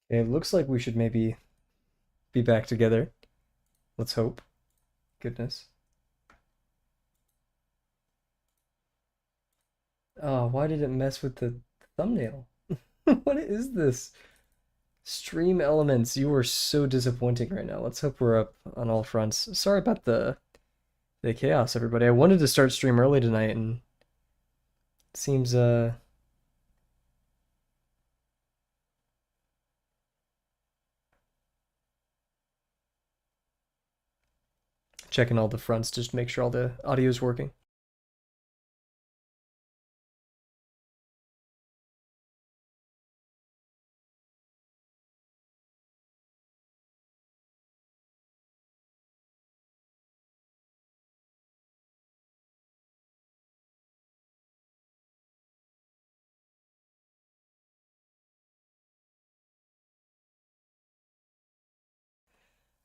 It looks like we should maybe be back together. Let's hope. Goodness. Oh, why did it mess with the thumbnail? What is this? Stream elements, you are so disappointing right now. Let's hope we're up on all fronts. Sorry about the chaos, everybody. I wanted to start stream early tonight, and it seems checking all the fronts just to make sure all the audio is working.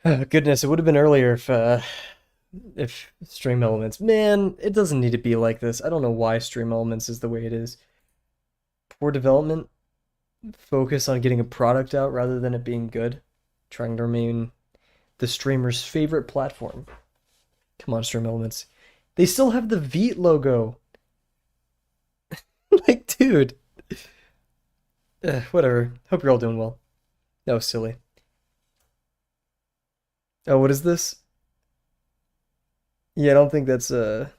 Goodness, it would have been earlier if stream elements. Man, it doesn't need to be like this. I don't know why stream elements is the way it is. Poor development, focus on getting a product out rather than it being good. Trying to remain the streamer's favorite platform. Come on, stream elements. They still have the Veet logo. Like, dude. Whatever. Hope you're all doing well. That was silly. Oh, what is this? Yeah, I don't think that's how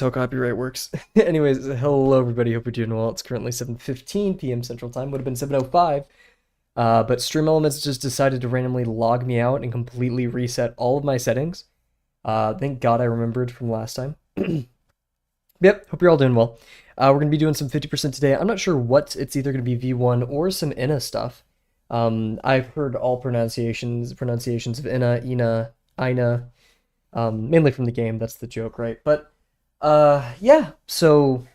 copyright works. Anyways, hello everybody. Hope you're doing well. It's currently 7:15 p.m. Central Time. Would have been 7:05. But Stream Elements just decided to randomly log me out and completely reset all of my settings. Thank God I remembered from last time. Yep, hope you're all doing well. We're going to be doing some 50% today. I'm not sure what. It's either going to be V1 or some INA stuff. I've heard all pronunciations of INA, INA, INA, mainly from the game. That's the joke, right? But yeah, so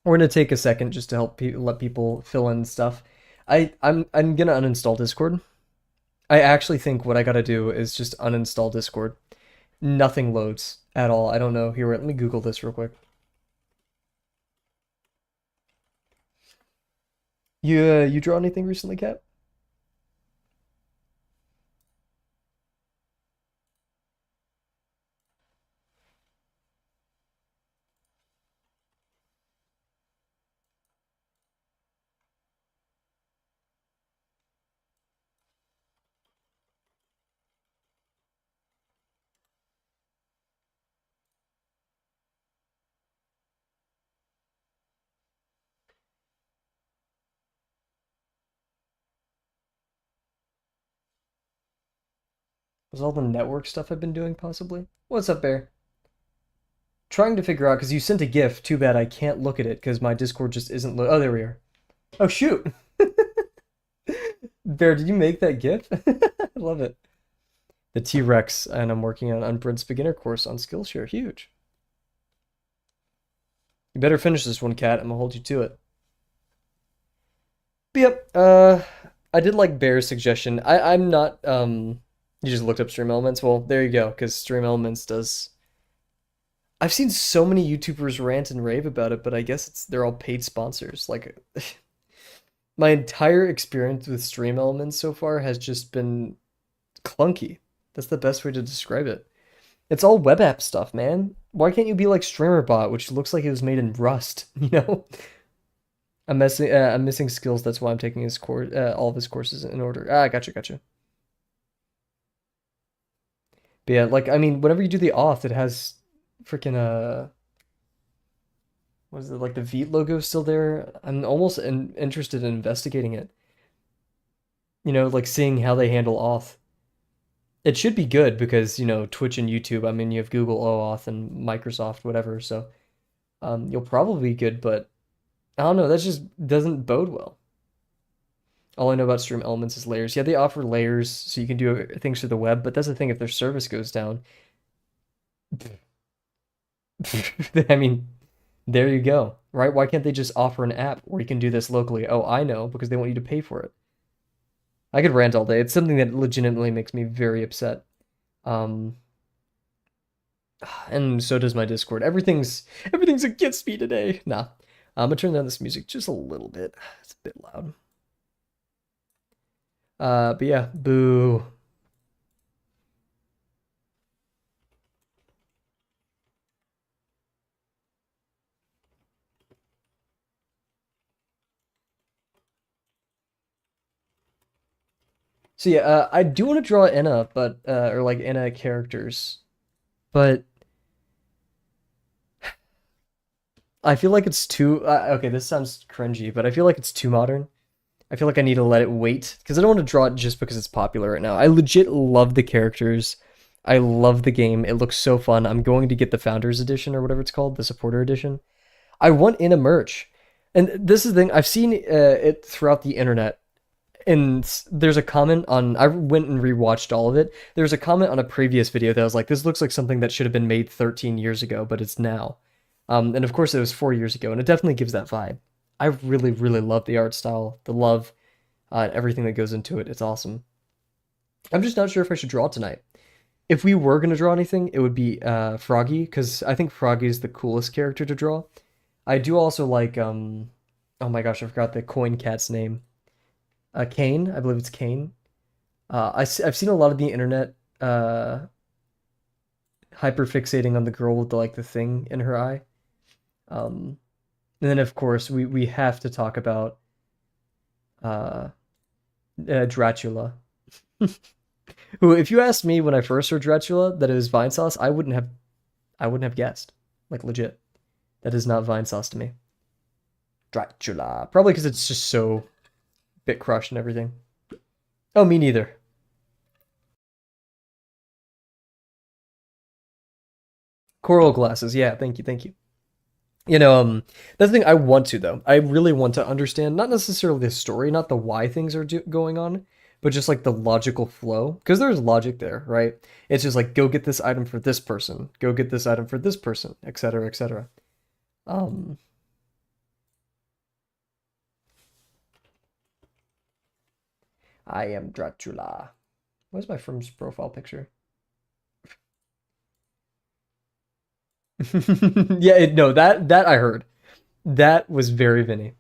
we're going to take a second just to help let people fill in stuff. I'm gonna uninstall Discord. I actually think what I gotta do is just uninstall Discord. Nothing loads at all. I don't know. Here, let me Google this real quick. You draw anything recently, Kat? Was all the network stuff I've been doing possibly? What's up, Bear? Trying to figure out because you sent a GIF. Too bad I can't look at it because my Discord just isn't. Oh, there we are. Oh shoot, Bear, did you make that GIF? I love it. The T-Rex, and I'm working on Unbrent's beginner course on Skillshare. Huge. You better finish this one, Cat. I'm gonna hold you to it. But yep. I did like Bear's suggestion. I'm not. You just looked up Stream Elements. Well, there you go. Because Stream Elements does. I've seen so many YouTubers rant and rave about it, but I guess they're all paid sponsors. Like, my entire experience with Stream Elements so far has just been clunky. That's the best way to describe it. It's all web app stuff, man. Why can't you be like StreamerBot, which looks like it was made in Rust? You know, I'm missing skills. That's why I'm taking his course, all of his courses in order. Ah, gotcha, gotcha. But yeah, like I mean, whenever you do the auth, it has freaking what is it like the Veet logo still there? I'm almost interested in investigating it. You know, like seeing how they handle auth. It should be good because you know Twitch and YouTube. I mean, you have Google OAuth and Microsoft, whatever. So you'll probably be good, but I don't know. That just doesn't bode well. All I know about Stream Elements is layers. Yeah, they offer layers so you can do things through the web, but that's the thing. If their service goes down, I mean, there you go, right? Why can't they just offer an app where you can do this locally? Oh, I know, because they want you to pay for it. I could rant all day. It's something that legitimately makes me very upset. Um, and so does my Discord. Everything's against me today. Nah. I'm gonna turn down this music just a little bit. It's a bit loud. But yeah, boo. So yeah, I do want to draw Enna, but or like Enna characters, but I feel like it's too. Okay, this sounds cringy, but I feel like it's too modern. I feel like I need to let it wait because I don't want to draw it just because it's popular right now. I legit love the characters. I love the game. It looks so fun. I'm going to get the Founders Edition or whatever it's called, the Supporter Edition. I want in a merch, and this is the thing. I've seen it throughout the internet, and there's a comment on. I went and rewatched all of it. There's a comment on a previous video that was like, "This looks like something that should have been made 13 years ago, but it's now." And of course, it was 4 years ago, and it definitely gives that vibe. I really, really love the art style, the love, and everything that goes into it. It's awesome. I'm just not sure if I should draw tonight. If we were gonna draw anything, it would be Froggy, because I think Froggy is the coolest character to draw. I do also like oh my gosh, I forgot the coin cat's name. Kane, I believe it's Kane. I've seen a lot of the internet hyper fixating on the girl with the thing in her eye. Um, and then of course we have to talk about uh, Dracula. Who, if you asked me when I first heard Dracula that it was Vine Sauce, I wouldn't have guessed. Like legit, that is not Vine Sauce to me. Dracula, probably because it's just so bit crushed and everything. Oh, me neither. Coral glasses, yeah, thank you, thank you. That's the thing I want to though. I really want to understand not necessarily the story, not the why things are going on, but just like the logical flow. Because there's logic there, right? It's just like go get this item for this person, go get this item for this person, etc., etc. Um, I am Dracula. Where's my firm's profile picture? Yeah, no, that I heard. That was very Vinny.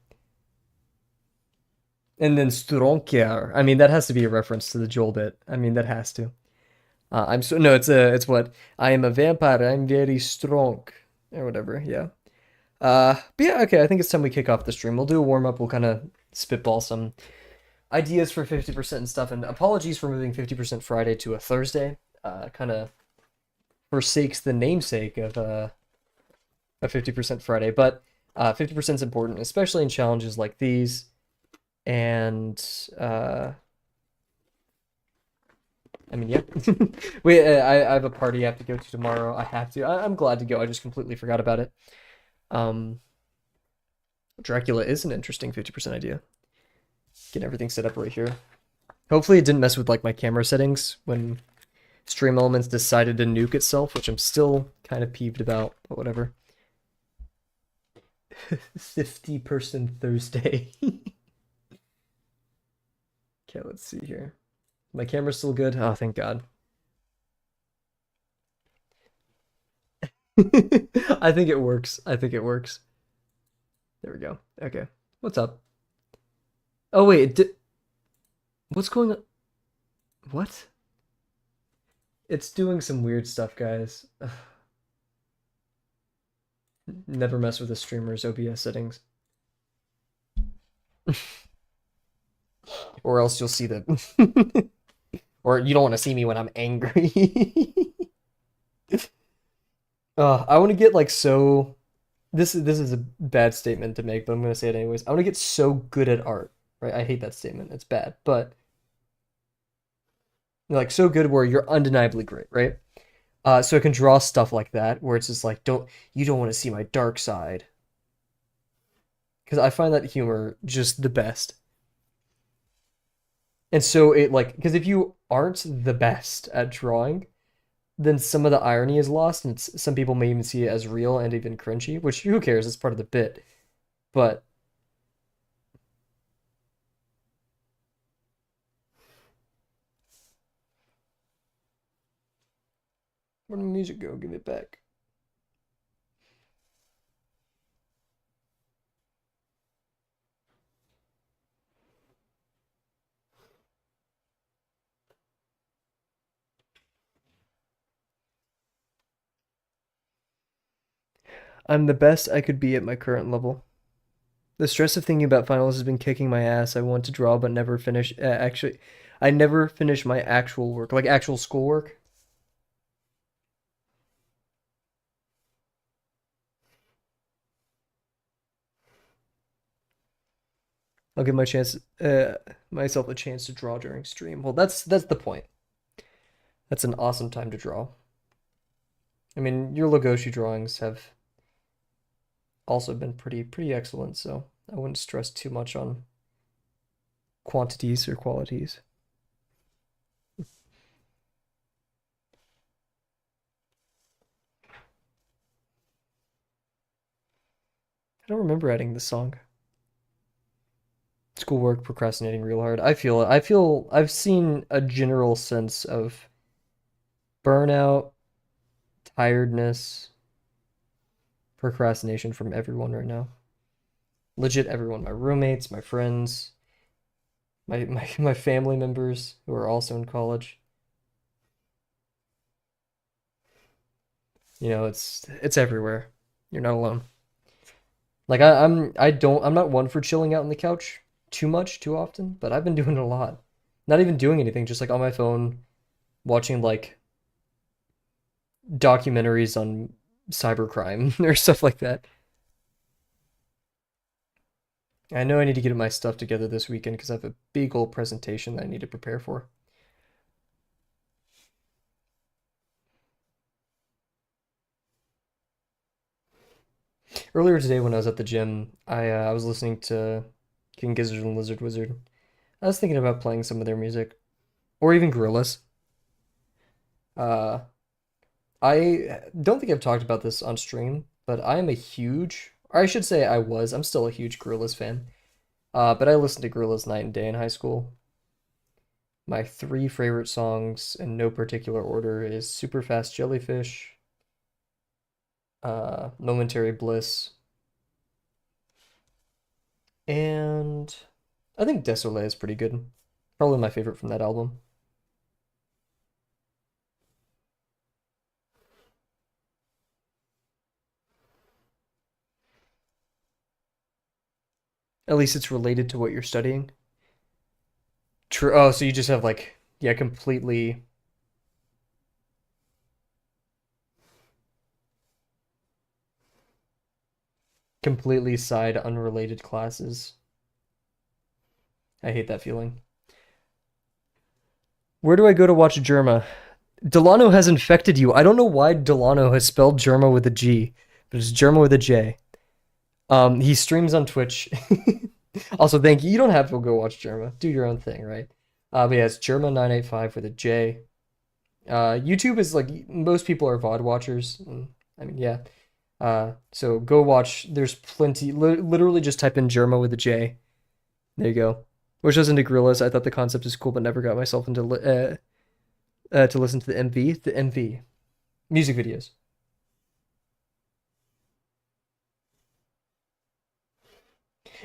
And then Stronker. I mean, that has to be a reference to the Joel bit. I mean, that has to. I'm so no, it's what I am a vampire. I'm very strong, or whatever. Yeah. But yeah, okay. I think it's time we kick off the stream. We'll do a warm up. We'll kind of spitball some ideas for 50% and stuff. And apologies for moving 50% Friday to a Thursday. Kind of forsakes the namesake of a 50% Friday, but 50% is important, especially in challenges like these. And I mean, yeah. I have a party I have to go to tomorrow. I have to. I'm glad to go. I just completely forgot about it. Um, Dracula is an interesting 50% idea. Get everything set up right here. Hopefully it didn't mess with like my camera settings when Stream Elements decided to nuke itself, which I'm still kind of peeved about, but whatever. 50% Thursday. Okay, let's see here. My camera's still good. Oh, thank God. I think it works. I think it works. There we go. Okay. What's up? Oh, wait. What's going on? What? It's doing some weird stuff, guys. Never mess with a streamer's OBS settings. Or else you'll see the... or you don't want to see me when I'm angry. I want to get like so... This is a bad statement to make, but I'm gonna say it anyways. I want to get so good at art, right? I hate that statement. It's bad, but like so good where you're undeniably great, right? So I can draw stuff like that where it's just like, don't want to see my dark side, because I find that humor just the best. And so it like because if you aren't the best at drawing, then some of the irony is lost, and some people may even see it as real and even cringy, which who cares? It's part of the bit. But where did the music go? Give it back. I'm the best I could be at my current level. The stress of thinking about finals has been kicking my ass. I want to draw but never finish. Actually, I never finish my actual work, like actual schoolwork. I'll give myself a chance to draw during stream. Well, that's the point. That's an awesome time to draw. I mean, your Legoshi drawings have also been pretty excellent, so I wouldn't stress too much on quantities or qualities. I don't remember adding the song. Schoolwork, procrastinating real hard. I feel it. I've seen a general sense of burnout, tiredness, procrastination from everyone right now. Legit everyone. My roommates, my friends, my family members who are also in college. You know, it's everywhere. You're not alone. Like I'm not one for chilling out on the couch too much, too often, but I've been doing it a lot. Not even doing anything, just like on my phone, watching like documentaries on cybercrime or stuff like that. I know I need to get my stuff together this weekend because I have a big old presentation that I need to prepare for. Earlier today when I was at the gym, I was listening to King Gizzard and Lizard Wizard. I was thinking about playing some of their music, or even Gorillaz. Uh, I don't think I've talked about this on stream, but I am a huge, or I should say I'm still a huge Gorillaz fan. But I listened to Gorillaz night and day in high school. My three favorite songs in no particular order is Super Fast Jellyfish, Momentary Bliss, and I think Désolé is pretty good. Probably my favorite from that album. At least it's related to what you're studying. True. Oh, so you just have like, yeah, completely side unrelated classes. I hate that feeling. Where do I go to watch Germa? Delano has infected you. I don't know why Delano has spelled Germa with a G, but it's Germa with a J. He streams on Twitch. Also, thank you. You don't have to go watch Germa. Do your own thing, right? But yeah, it's Germa985 with a J. YouTube is like most people are VOD watchers. I mean, yeah. So go watch. There's plenty. Literally, just type in Germa with a J. There you go. Which was into Gorillaz. I thought the concept is cool, but never got myself into to listen to the MV music videos.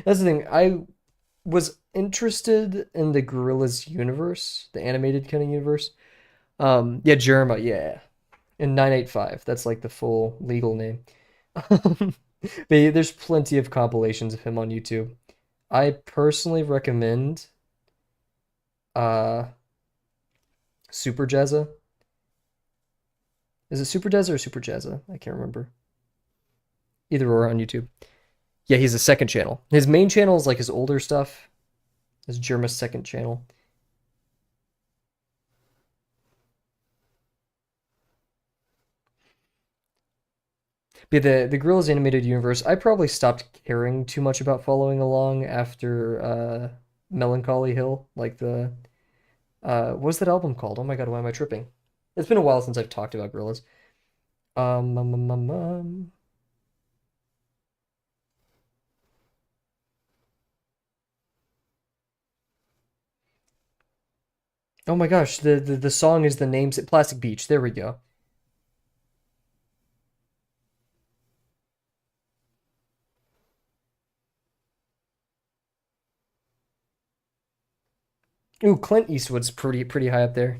That's the thing. I was interested in the Gorillaz universe, the animated kind of universe. Yeah, Germa, yeah. And 985, that's like the full legal name. But yeah, there's plenty of compilations of him on YouTube. I personally recommend uh Super Jazza. Is it Super Jazza or Super Jazza? I can't remember. Either or on YouTube. Yeah, he's a second channel. His main channel is like his older stuff. His Germa's second channel. But the Gorillaz animated universe, I probably stopped caring too much about following along after Melancholy Hill, like the what's that album called? Oh my God, why am I tripping? It's been a while since I've talked about Gorillaz. Um, um, um, um, um. Oh my gosh, the song is the names Plastic Beach. There we go. Ooh, Clint Eastwood's pretty high up there.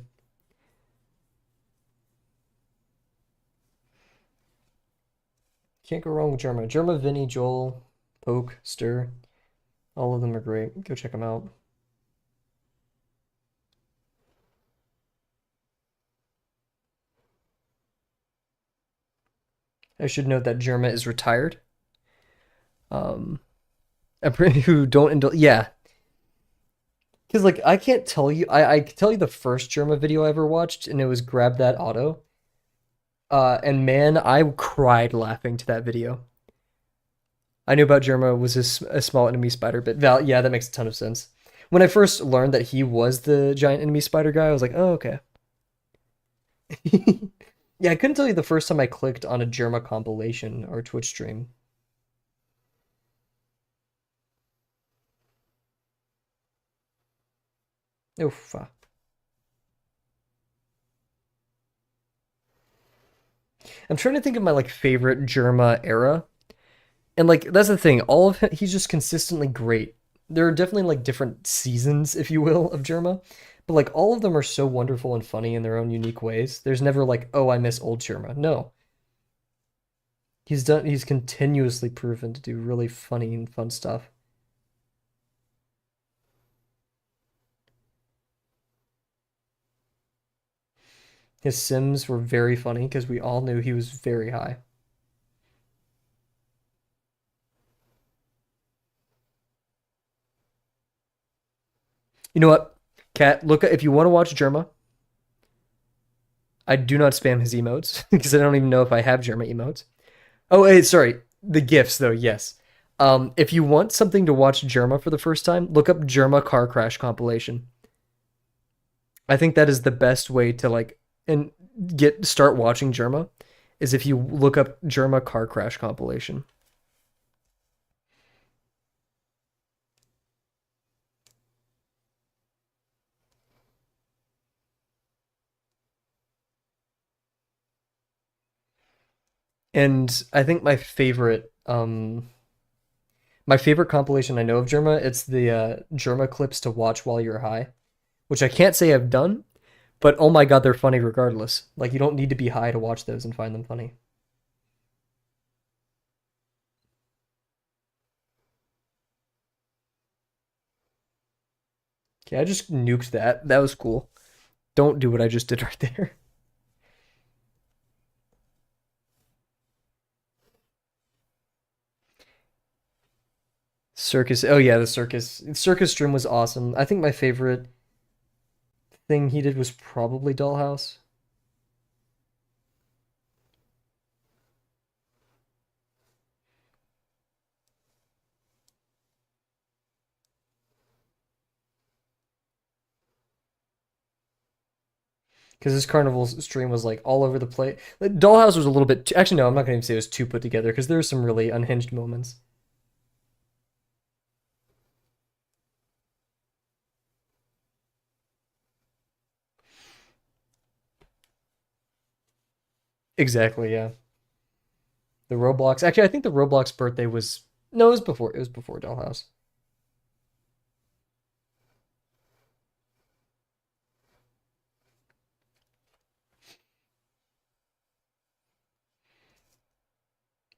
Can't go wrong with Germa. Germa, Vinny, Joel, Poke, Stir. All of them are great. Go check them out. I should note that Germa is retired. Um, who don't indulge. Yeah, because like I can't tell you. I can tell you the first Germa video I ever watched, and it was Grab That Auto. And man, I cried laughing to that video. I knew about Germa was a small enemy spider, but yeah, that makes a ton of sense. When I first learned that he was the giant enemy spider guy, I was like, oh, okay. Yeah, I couldn't tell you the first time I clicked on a Germa compilation or Twitch stream. Oof. I'm trying to think of my like favorite Germa era. And like that's the thing, all of him, he's just consistently great. There are definitely like different seasons, if you will, of Germa, but like all of them are so wonderful and funny in their own unique ways. There's never like, oh, I miss old Germa. No, he's continuously proven to do really funny and fun stuff. His Sims were very funny because we all knew he was very high. You know what, Kat? Look, if you want to watch Germa, I do not spam his emotes because I don't even know if I have Germa emotes. Oh, hey, sorry. The gifts, though, yes. If you want something to watch Germa for the first time, look up Germa car crash compilation. I think that is the best way to like and start watching Germa is if you look up Germa car crash compilation. And I think my favorite compilation I know of Germa, it's the Germa clips to watch while you're high, which I can't say I've done, but oh my god, they're funny regardless. Like you don't need to be high to watch those and find them funny. Okay, I just nuked that. That was cool. Don't do what I just did right there. Circus. Oh yeah, the circus stream was awesome. I think my favorite thing he did was probably Dollhouse. Because his carnival stream was like all over the place. Like, Dollhouse was a little bit. Actually, no, I'm not going to even say it was too put together because there were some really unhinged moments. Exactly, yeah. The Roblox. Actually, I think the Roblox birthday was no, it was before. It was before Dollhouse.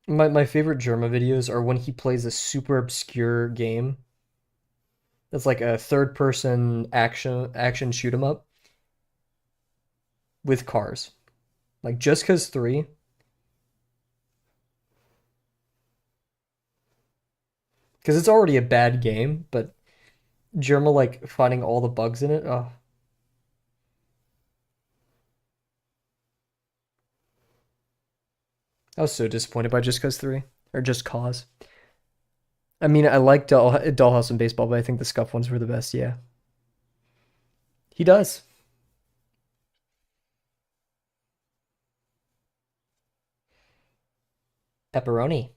My favorite Germa videos are when he plays a super obscure game. That's like a third person action shoot 'em up with cars. Like Just Cause 3, because it's already a bad game, but Germa like finding all the bugs in it. Oh, I was so disappointed by Just Cause 3 or Just Cause. I mean, I like Dollhouse and Baseball, but I think the Scuff ones were the best. Yeah, he does. Pepperoni.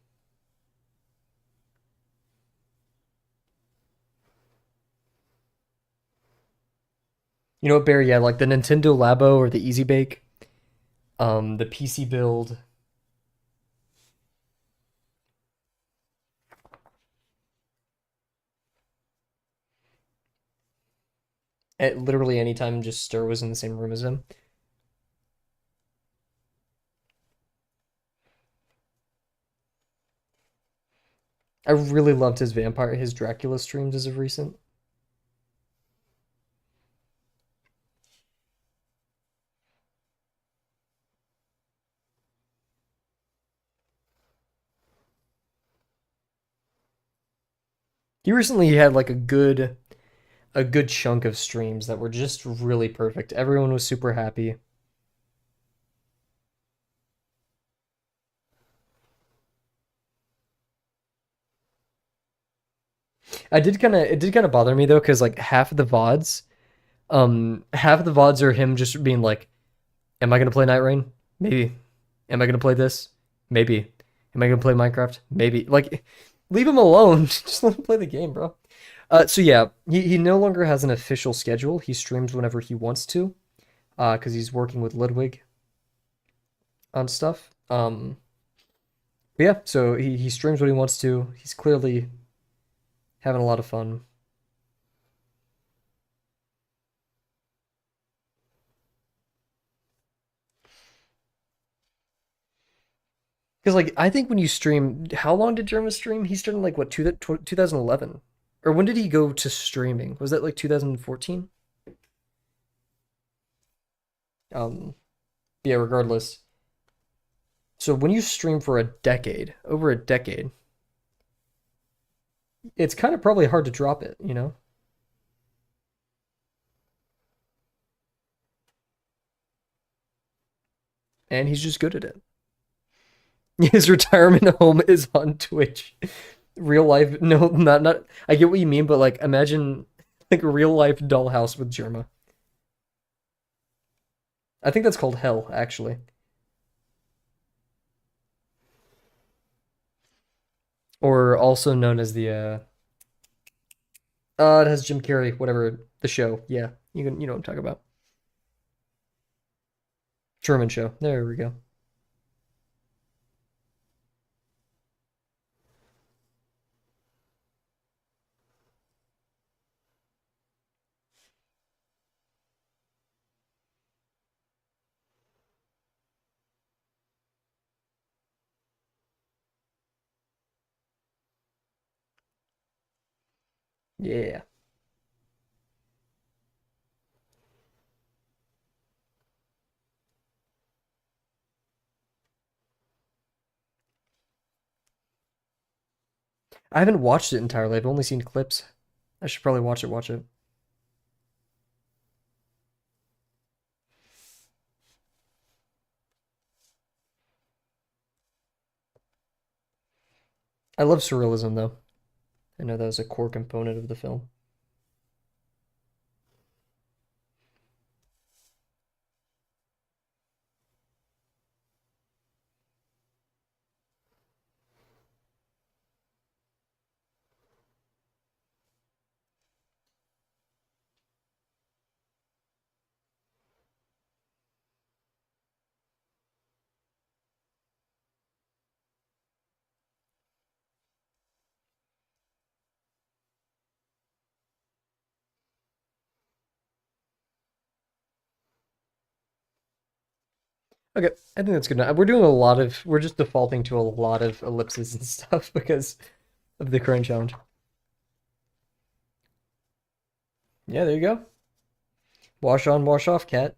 You know what, Barry? Yeah, like the Nintendo Labo or the Easy Bake, the PC build. At literally any time, just Stir was in the same room as him. I really loved his Dracula streams as of recent. He recently had like a good chunk of streams that were just really perfect. Everyone was super happy. It did kind of bother me though, because like half of the VODs are him just being like, am I gonna play Night Rain? Maybe. Am I gonna play this? Maybe. Am I gonna play Minecraft? Maybe. Like, leave him alone. Just let him play the game, bro. So yeah, he no longer has an official schedule. He streams whenever he wants to, because he's working with Ludwig on stuff. But yeah, so he streams when he wants to. He's clearly having a lot of fun. Because like I think when you stream, how long did Jerma stream? He started in, like what 2011, or when did he go to streaming? Was that like 2014? Um, yeah. Regardless, so when you stream for a decade, over a decade, it's kind of probably hard to drop it, you know? And he's just good at it. His retirement home is on Twitch. Real life, no, not. I get what you mean, but like imagine like a real life dollhouse with Jerma. I think that's called Hell, actually. Or also known as the it has Jim Carrey, whatever the show. Yeah, you know what I'm talking about. Truman Show. There we go. Yeah. I haven't watched it entirely. I've only seen clips. I should probably watch it, watch it. I love surrealism though. I know that was a core component of the film. Okay, I think that's good enough. We're just defaulting to a lot of ellipses and stuff because of the current challenge. Yeah, there you go. Wash on, wash off, cat.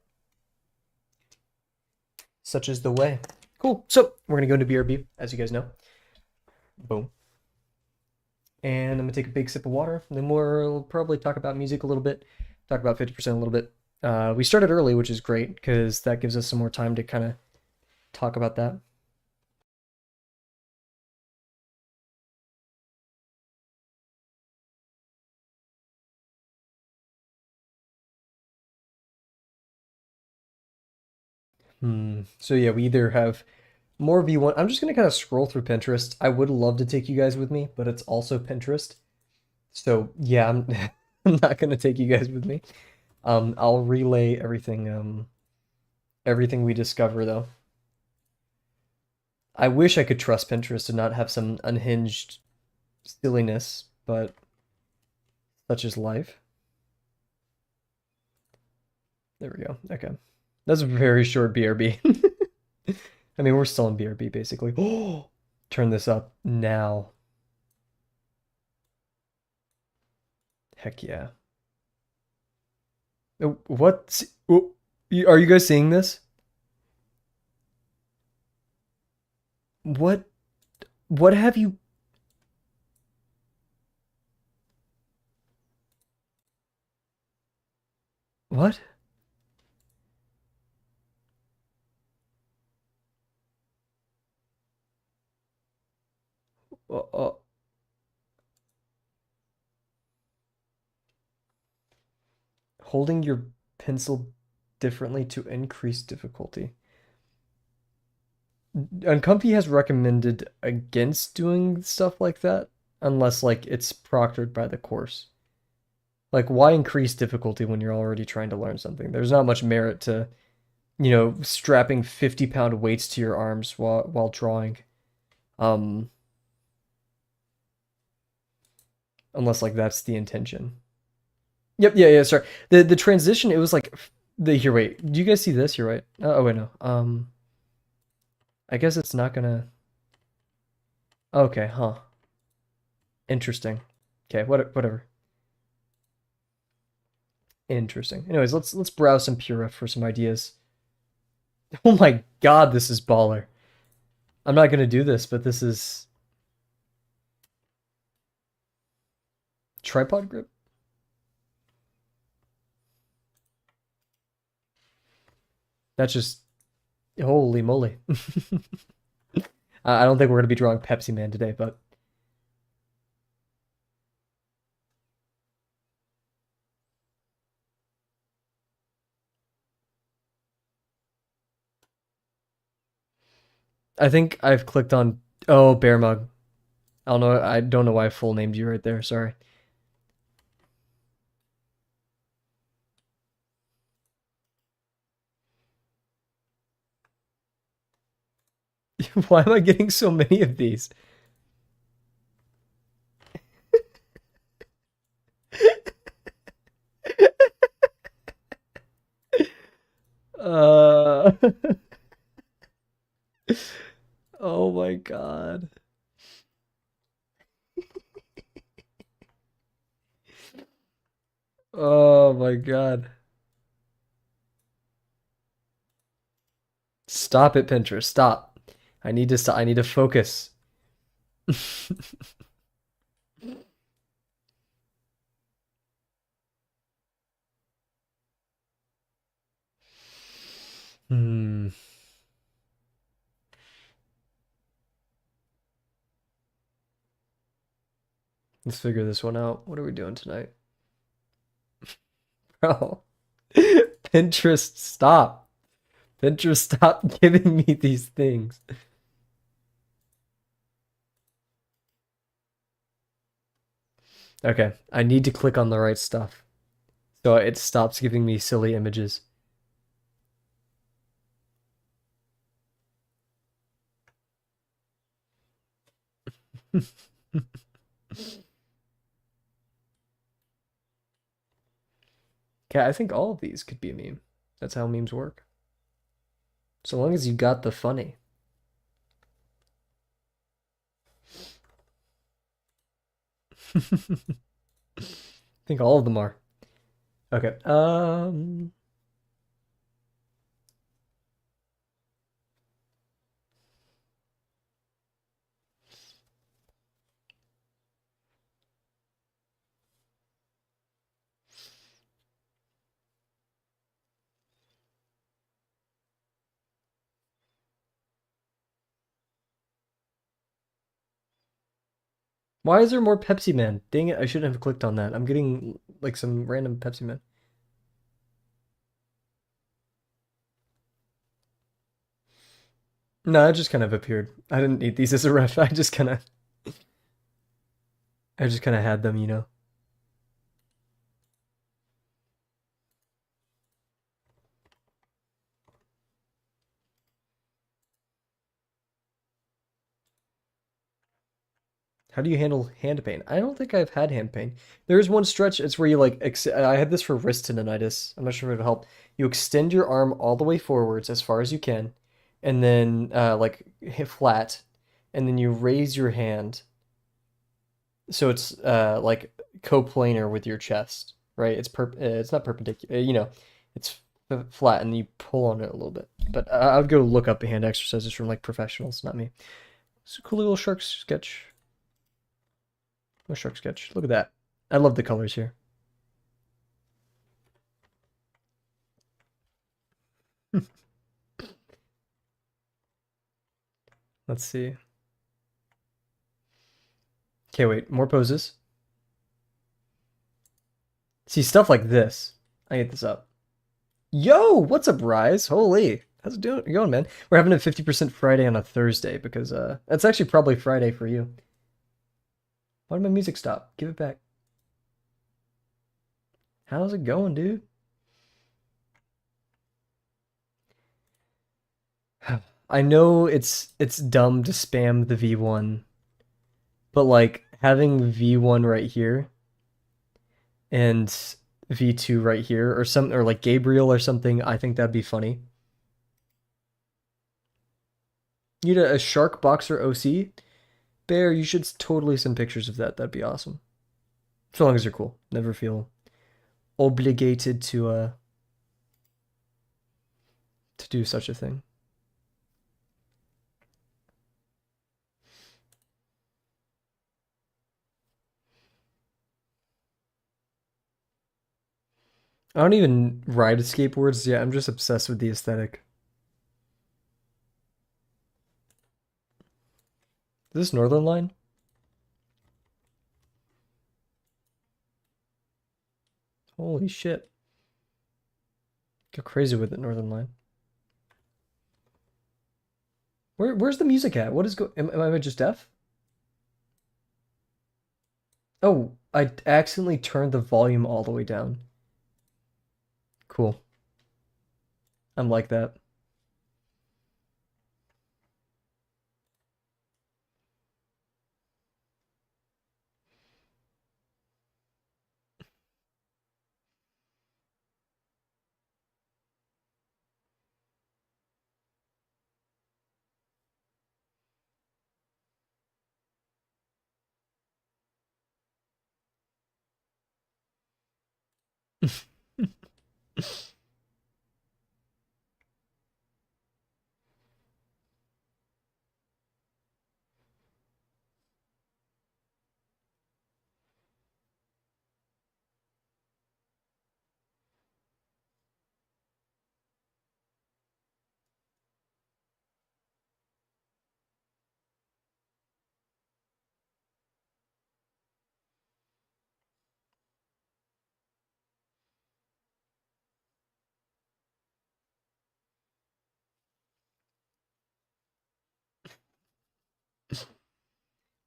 Such is the way. Cool. So we're gonna go into BRB, as you guys know. Boom. And I'm gonna take a big sip of water. And then we'll probably talk about music a little bit. Talk about 50% a little bit. We started early, which is great because that gives us some more time to kind of talk about that. So yeah, we either have more V1. I'm just gonna kind of scroll through Pinterest. I would love to take you guys with me, but it's also Pinterest. So yeah, I'm I'm not gonna take you guys with me. I'll relay everything we discover though. I wish I could trust Pinterest and not have some unhinged silliness, but such is life. There we go. Okay. That's a very short BRB. I mean, we're still in BRB basically. Oh, turn this up now. Heck yeah. What? Oh, are you guys seeing this? What? What have you? What? Uh, uh, holding your pencil differently to increase difficulty. Uncomfy has recommended against doing stuff like that unless like it's proctored by the course. Like why increase difficulty when you're already trying to learn something? There's not much merit to, strapping 50-pound weights to your arms while drawing. Um unless like that's the intention. Yep, yeah, yeah, sorry. The transition it was like the here wait. Do you guys see this? You're right. Oh wait, no. I guess it's not gonna. Okay, huh. Interesting. Okay, whatever. Interesting. Anyways, let's browse some Pura for some ideas. Oh my god, this is baller. I'm not gonna do this, but this is tripod grip. That's just holy moly. I don't think we're gonna be drawing Pepsi Man today, but I think I've clicked on Bear Mug. I don't know why I full named you right there. Sorry. Why am I getting so many of these? Uh Oh my god. Oh my god. Stop it, Pinterest. Stop. I need to stop. I need to focus. Hmm. Let's figure this one out. What are we doing tonight? Bro. Pinterest, stop. Pinterest, stop giving me these things. Okay, I need to click on the right stuff so it stops giving me silly images. Okay, I think all of these could be a meme. That's how memes work. So long as you got the funny. I think all of them are. Okay. Why is there more Pepsi Man? Dang it, I shouldn't have clicked on that. I'm getting like some random Pepsi Man. No, it just kind of appeared. I didn't need these as a ref. I just kind of had them, you know. How do you handle hand pain? I don't think I've had hand pain. There is one stretch. It's where you like. I had this for wrist tendonitis. I'm not sure if it'll help. You extend your arm all the way forwards as far as you can, and then like hit flat, and then you raise your hand so it's like coplanar with your chest, right? It's not perpendicular, it's flat and you pull on it a little bit. But I would go look up hand exercises from like professionals, not me. It's a cool little shark sketch. A shark sketch. Look at that. I love the colors here. Let's see. Okay, wait, more poses. See, stuff like this. I get this up. Yo, what's up, Rise? Holy. How's it going, man? We're having a 50% Friday on a Thursday because that's actually probably Friday for you. Why did my music stop? Give it back. How's it going, dude? I know it's dumb to spam the V1, but like having V1 right here and V2 right here or like Gabriel or something, I think that'd be funny. You need a shark boxer OC? Bear, you should totally send pictures of that. That'd be awesome. So long as you're cool. Never feel obligated to do such a thing. I don't even ride skateboards yet. I'm just obsessed with the aesthetic. Is this Northern Line? Holy shit. Go crazy with it, Northern Line. Where's the music at? What is am I just deaf? Oh, I accidentally turned the volume all the way down. Cool. I'm like that.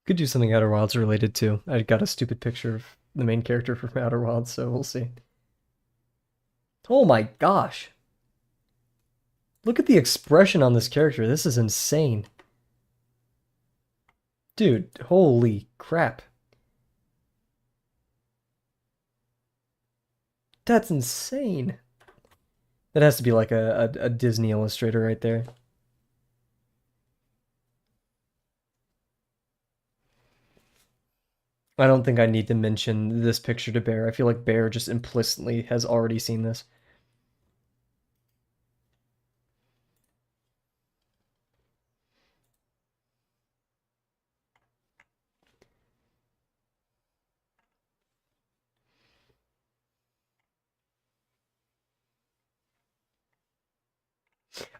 Could do something Outer Wilds related too. I got a stupid picture of the main character from Outer Wilds, so we'll see. Oh my gosh. Look at the expression on this character. This is insane. Dude, holy crap. That's insane. That has to be like a Disney illustrator right there. I don't think I need to mention this picture to Bear. I feel like Bear just implicitly has already seen this.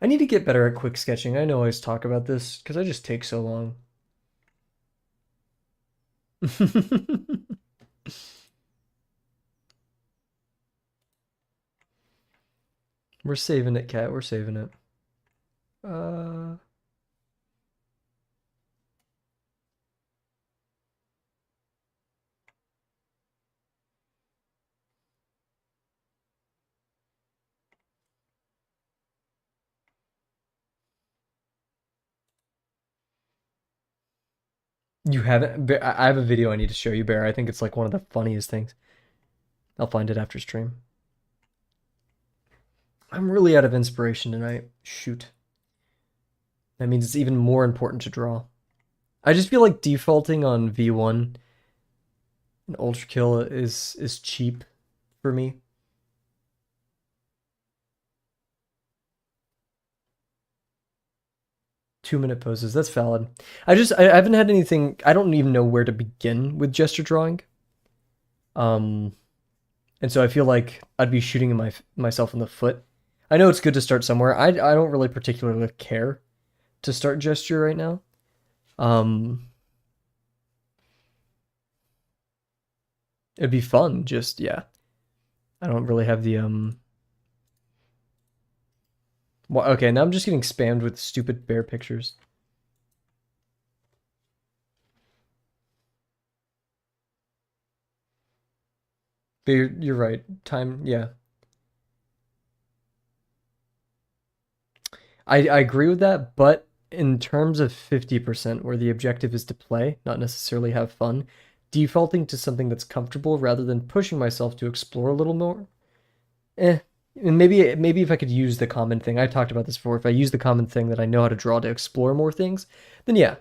I need to get better at quick sketching. I know I always talk about this because I just take so long. We're saving it, Cat. We're saving it. Uh, you haven't? I have a video I need to show you, Bear. I think it's like one of the funniest things. I'll find it after stream. I'm really out of inspiration tonight. Shoot. That means it's even more important to draw. I just feel like defaulting on V1 An Ultrakill is cheap for me. 2 minute poses, that's valid. I haven't had anything. I don't even know where to begin with gesture drawing. Um, and so I feel like I'd be shooting myself in the foot. I know it's good to start somewhere. I don't really particularly care to start gesture right now. Um, it'd be fun, just yeah. I don't really have the Well, okay, now I'm just getting spammed with stupid bear pictures. But you're right. Time, yeah. I agree with that, but in terms of 50%, where the objective is to play, not necessarily have fun, defaulting to something that's comfortable rather than pushing myself to explore a little more, eh. And maybe if I could use the common thing, I talked about this before, if I use the common thing that I know how to draw to explore more things, then yeah.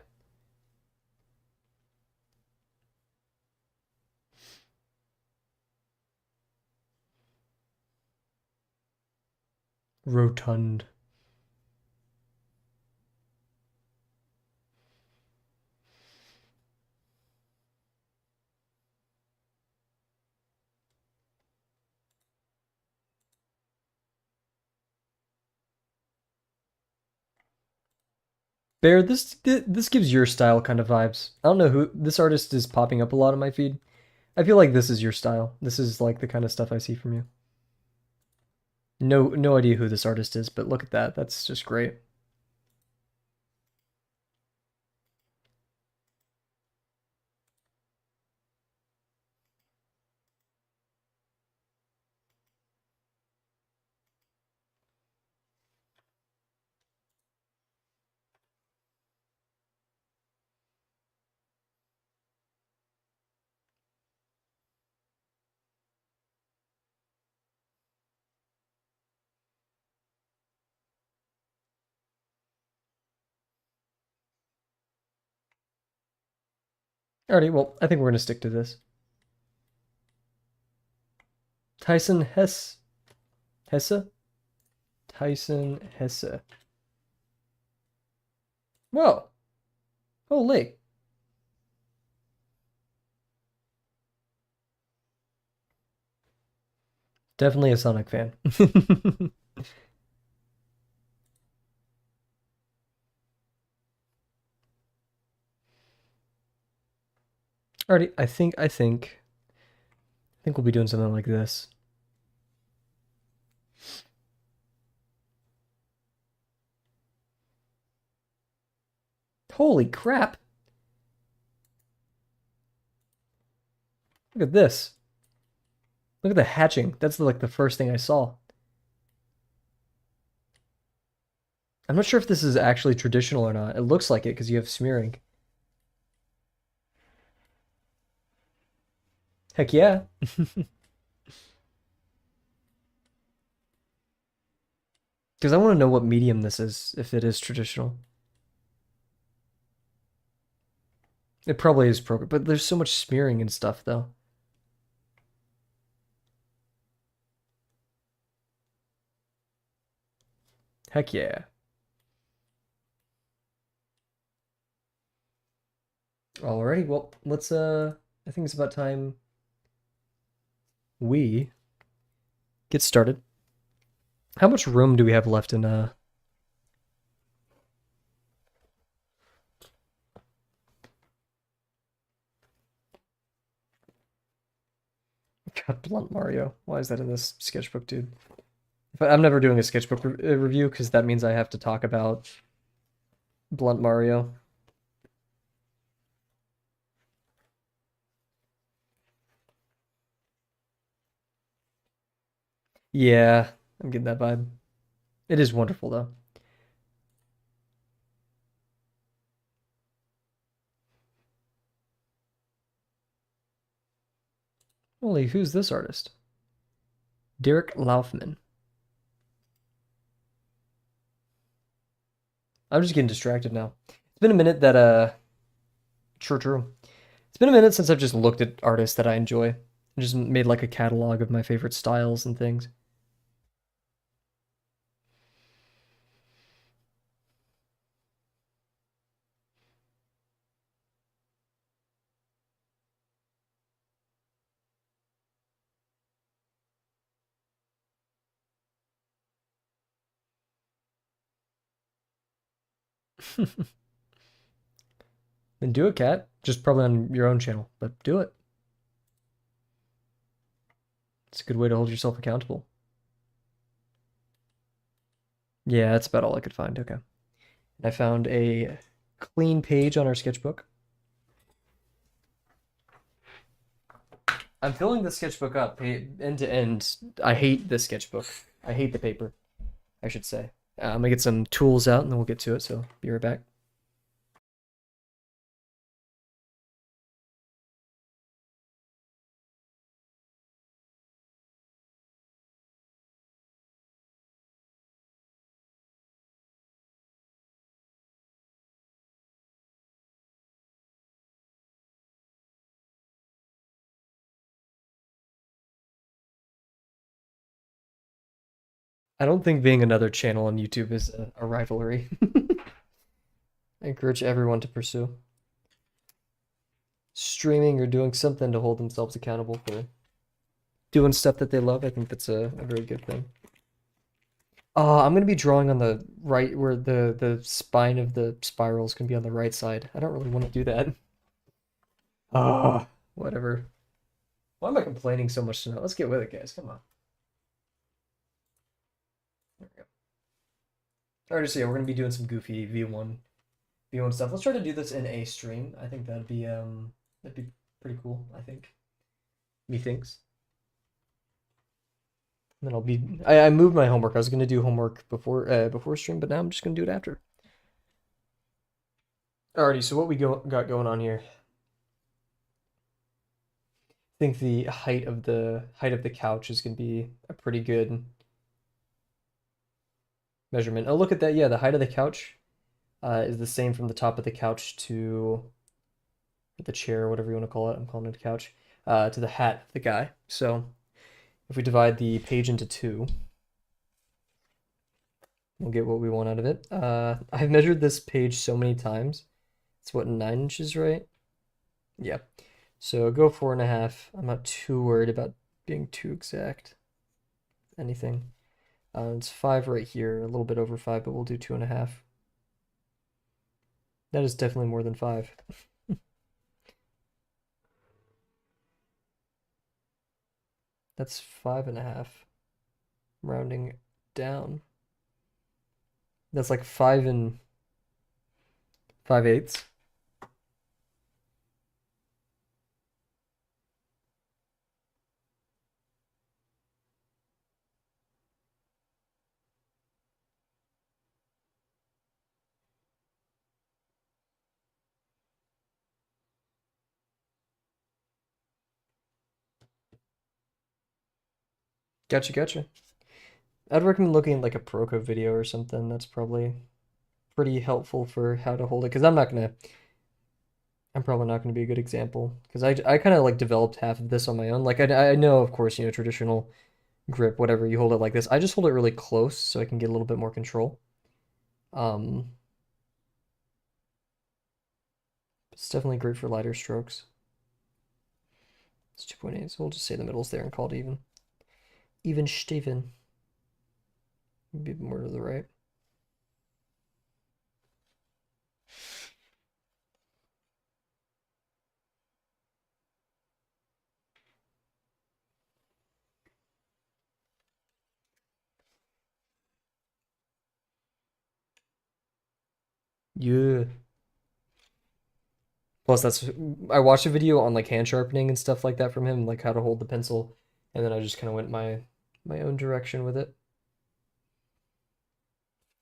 Rotund. Bear, this gives your style kind of vibes. I don't know who this artist is popping up a lot on my feed. I feel like this is your style. This is like the kind of stuff I see from you. No idea who this artist is, but look at that. That's just great. Alrighty, well, I think we're gonna stick to this. Tyson Hesse? Tyson Hesse. Whoa. Holy. Definitely a Sonic fan. Alrighty, I think we'll be doing something like this. Holy crap. Look at this. Look at the hatching. That's like the first thing I saw. I'm not sure if this is actually traditional or not. It looks like it because you have smearing. Heck yeah. Because I want to know what medium this is, if it is traditional. It probably is program, but there's so much smearing and stuff though. Heck yeah. Alrighty, well, let's I think it's about time we get started. How much room do we have left in God, Blunt Mario. Why is that in this sketchbook, dude? I'm never doing a sketchbook review because that means I have to talk about Blunt Mario. Yeah, I'm getting that vibe. It is wonderful though. Holy, who's this artist? Derek Laufman. I'm just getting distracted now. It's been a minute that true. It's been a minute since I've just looked at artists that I enjoy and just made like a catalog of my favorite styles and things. Then do it, Cat. Just probably on your own channel, but do it. It's a good way to hold yourself accountable. Yeah, that's about all I could find. Okay. I found a clean page on our sketchbook. I'm filling the sketchbook up end to end. I hate this sketchbook. I hate the paper, I should say. I'm gonna get some tools out and then we'll get to it, so be right back. I don't think being another channel on YouTube is a rivalry. I encourage everyone to pursue streaming or doing something to hold themselves accountable for doing stuff that they love. I think that's a very good thing. I'm gonna be drawing on the right where the spine of the spiral is gonna be on the right side. I don't really want to do that. Whatever. Why am I complaining so much tonight? Let's get with it, guys. Come on. There we go. Alright, so yeah, we're gonna be doing some goofy V1 stuff. Let's try to do this in a stream. I think that'd be pretty cool, I think. Methinks. And then I moved my homework. I was gonna do homework before stream, but now I'm just gonna do it after. Alrighty, so what we got going on here. I think the height of the couch is gonna be a pretty good measurement. Oh, look at that. Yeah, the height of the couch is the same from the top of the couch to the chair, whatever you want to call it. I'm calling it a couch. To the hat of the guy. So if we divide the page into two, we'll get what we want out of it. I've measured this page so many times. It's what, 9 inches, right? Yeah. So go 4.5. I'm not too worried about being too exact. Anything. It's 5 right here, a little bit over 5, but we'll do 2.5. That is definitely more than 5. That's 5.5. Rounding down. That's like 5 and 5/8. Gotcha, gotcha. I'd recommend looking at like a Proko video or something. That's probably pretty helpful for how to hold it. Because I'm probably not gonna be a good example. Because I kind of like developed half of this on my own. Like I know, of course, traditional grip, whatever, you hold it like this. I just hold it really close so I can get a little bit more control. Um, it's definitely great for lighter strokes. It's 2.8, so we'll just say the middle's there and call it even. Even Steven. Maybe more to the right. Yeah. Plus, I watched a video on like hand sharpening and stuff like that from him, like how to hold the pencil, and then I just kind of went my own direction with it.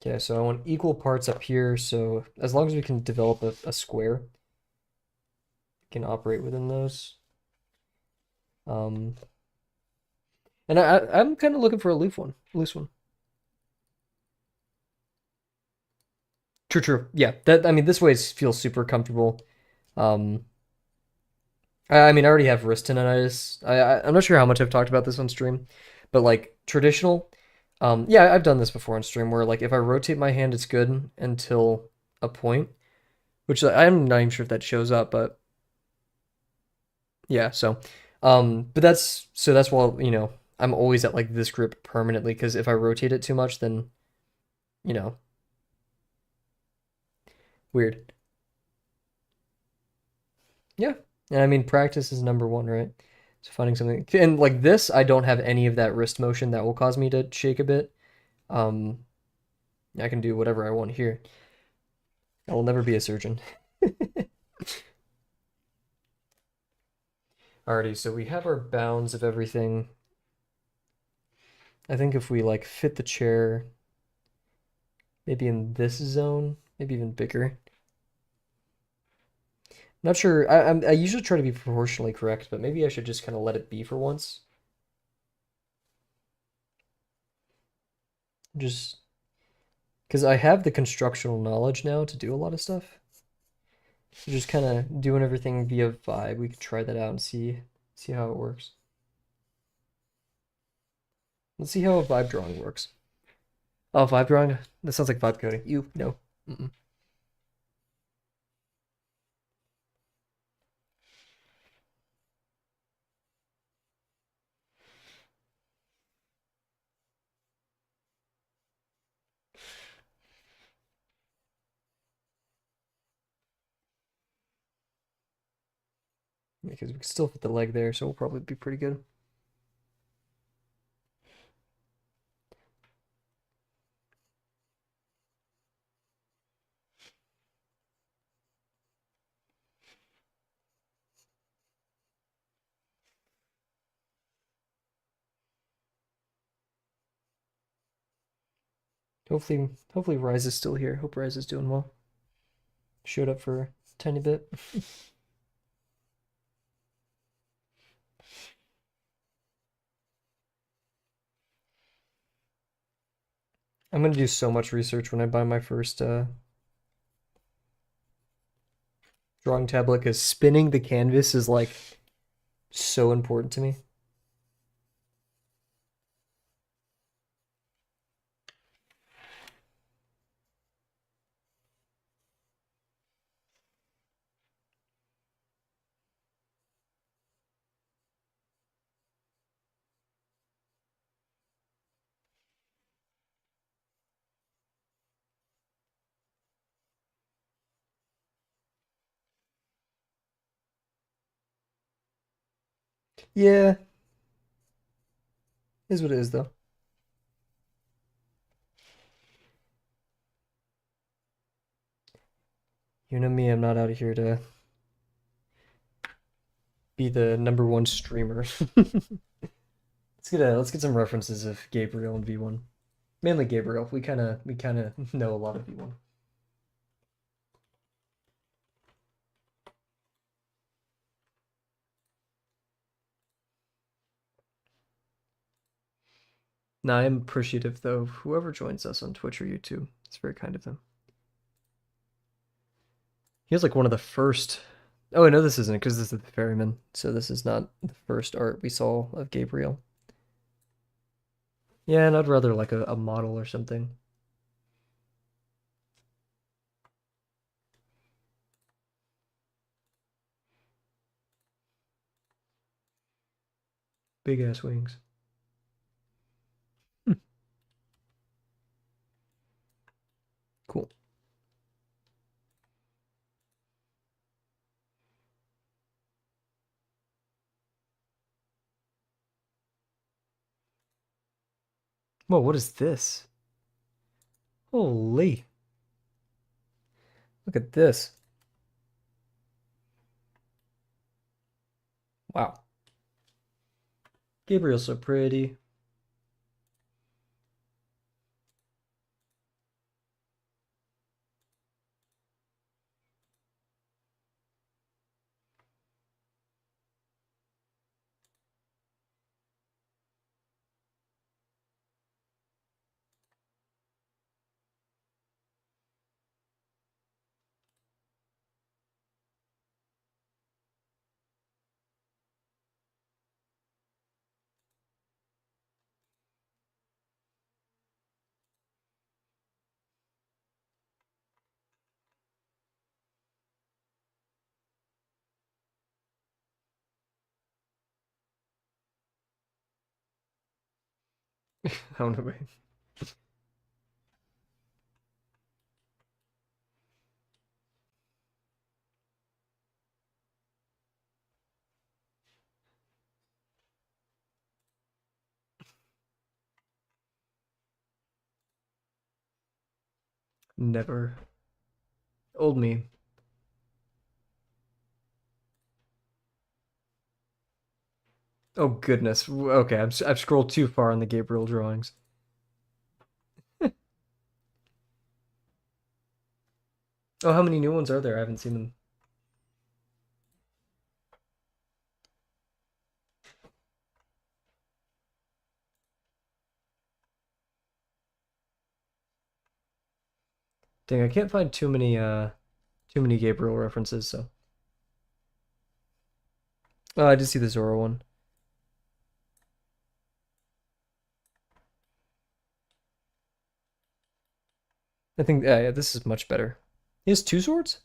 Okay, so I want equal parts up here, so as long as we can develop a square, we can operate within those. Um, and I'm kind of looking for a loose one. True, true. Yeah, that I mean, this way feels super comfortable. Um, I mean, I already have wrist tendonitis. I'm not sure how much I've talked about this on stream, but like traditional, yeah, I've done this before on stream where like if I rotate my hand, it's good until a point, which I'm not even sure if that shows up, but yeah. So, but that's why I'm always at like this grip permanently because if I rotate it too much, then you know weird. Yeah, and I mean practice is number one, right? So finding something and like this, I don't have any of that wrist motion that will cause me to shake a bit. Um, I can do whatever I want here. I will never be a surgeon. Alrighty, so we have our bounds of everything. I think if we like fit the chair maybe in this zone, maybe even bigger. Not sure. I usually try to be proportionally correct, but maybe I should just kind of let it be for once. Just because I have the constructional knowledge now to do a lot of stuff. So just kind of doing everything via vibe. We could try that out and see how it works. Let's see how a vibe drawing works. Oh, vibe drawing? That sounds like vibe coding. You no. Mm-mm. Because we can still fit the leg there, so we'll probably be pretty good. Hopefully Rise is still here. Hope Rise is doing well. Showed up for a tiny bit. I'm gonna do so much research when I buy my first drawing tablet because spinning the canvas is like so important to me. Yeah, is what it is though. You know me, I'm not out of here to be the number one streamer. Let's get some references of Gabriel and V1. Mainly Gabriel. We kinda know a lot of V1. Now I'm appreciative though of whoever joins us on Twitch or YouTube. It's very kind of them. He was like one of the first. Oh, I know this isn't because this is the ferryman, so this is not the first art we saw of Gabriel. Yeah, and I'd rather like a model or something. Big ass wings. Hmm, cool. Whoa, what is this? Holy. Look at this. Wow. Gabriel's so pretty. I don't know. Never. Old me. Oh goodness. Okay, I've scrolled too far on the Gabriel drawings. Oh, how many new ones are there? I haven't seen them. Dang, I can't find too many Gabriel references, so. Oh, I did see the Zoro one. I think yeah, this is much better. He has two swords?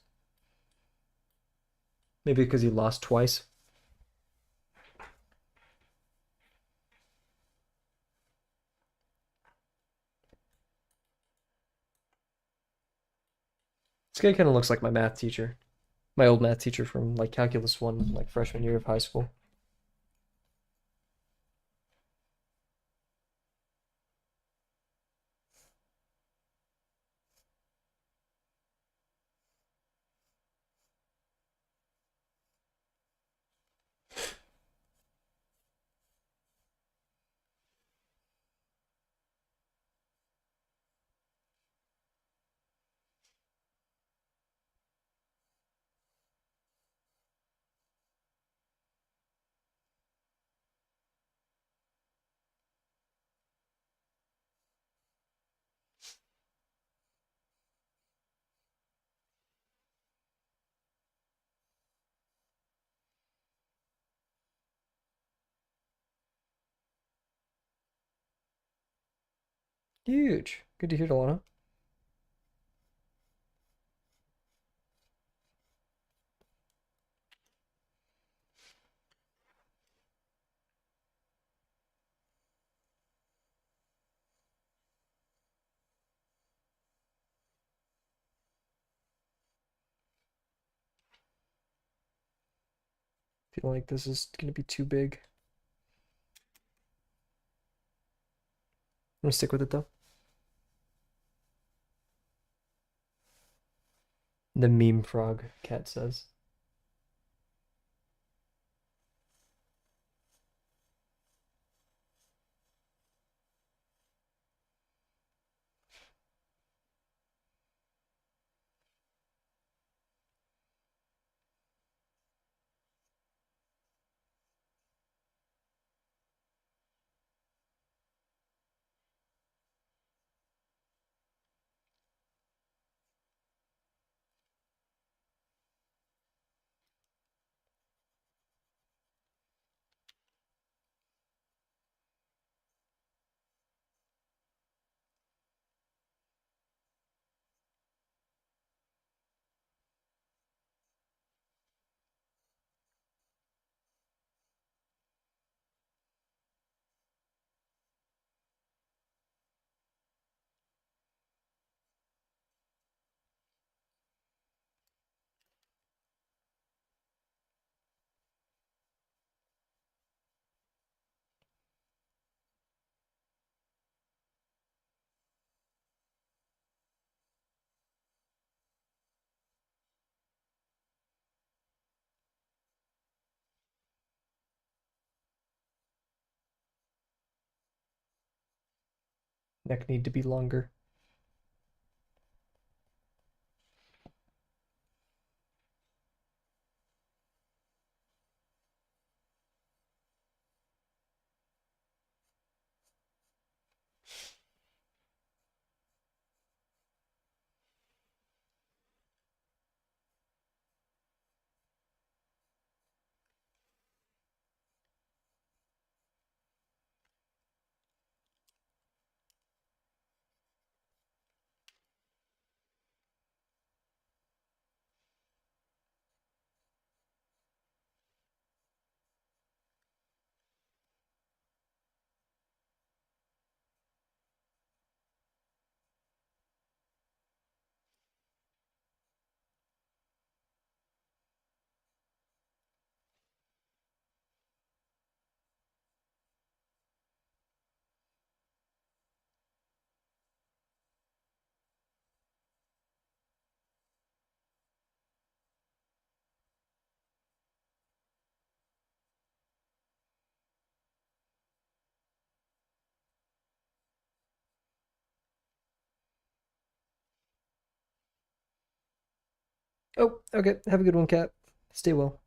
Maybe because he lost twice. This guy kind of looks like my math teacher. My old math teacher from like Calculus 1, like freshman year of high school. Huge. Good to hear, Delana. Feel like this is gonna be too big. I'm gonna stick with it though. The meme frog, cat says. Neck need to be longer. Oh, okay. Have a good one, Cat. Stay well.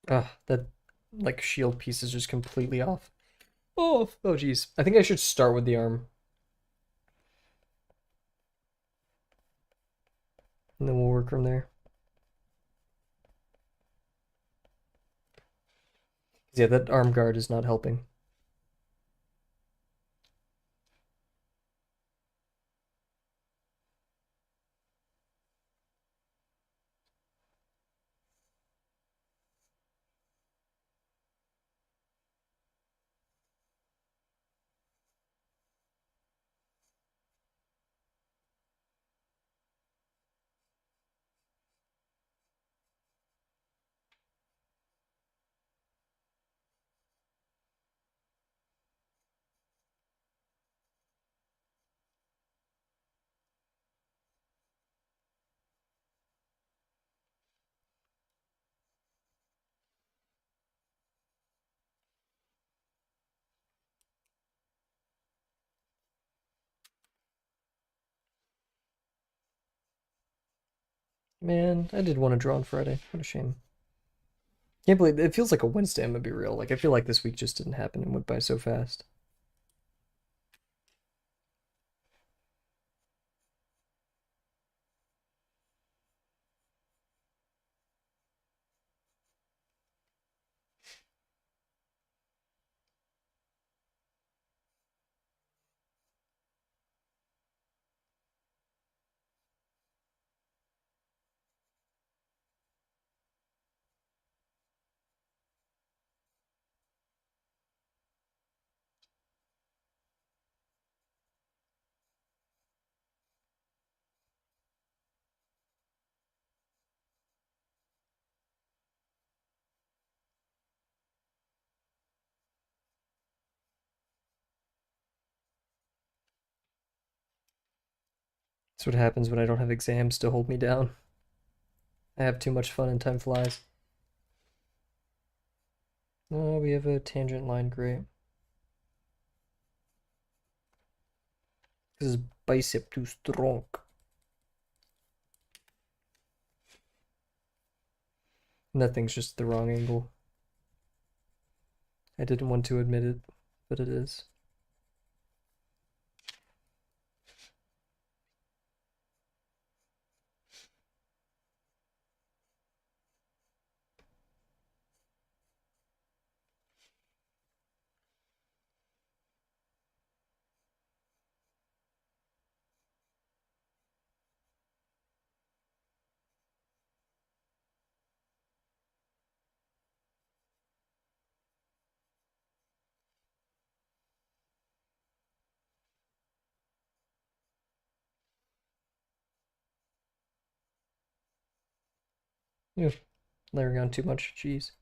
Ah, that like shield piece is just completely off. Oh, geez. I think I should start with the arm, and then we'll work from there. Yeah, that arm guard is not helping. Man, I did want to draw on Friday. What a shame. Can't believe it feels like a Wednesday, I'm gonna be real. Like I feel like this week just didn't happen and went by so fast. That's what happens when I don't have exams to hold me down. I have too much fun and time flies. Oh, we have a tangent line, great. This is bicep too strong. And that thing's just the wrong angle. I didn't want to admit it, but it is. Ew, layering on too much cheese.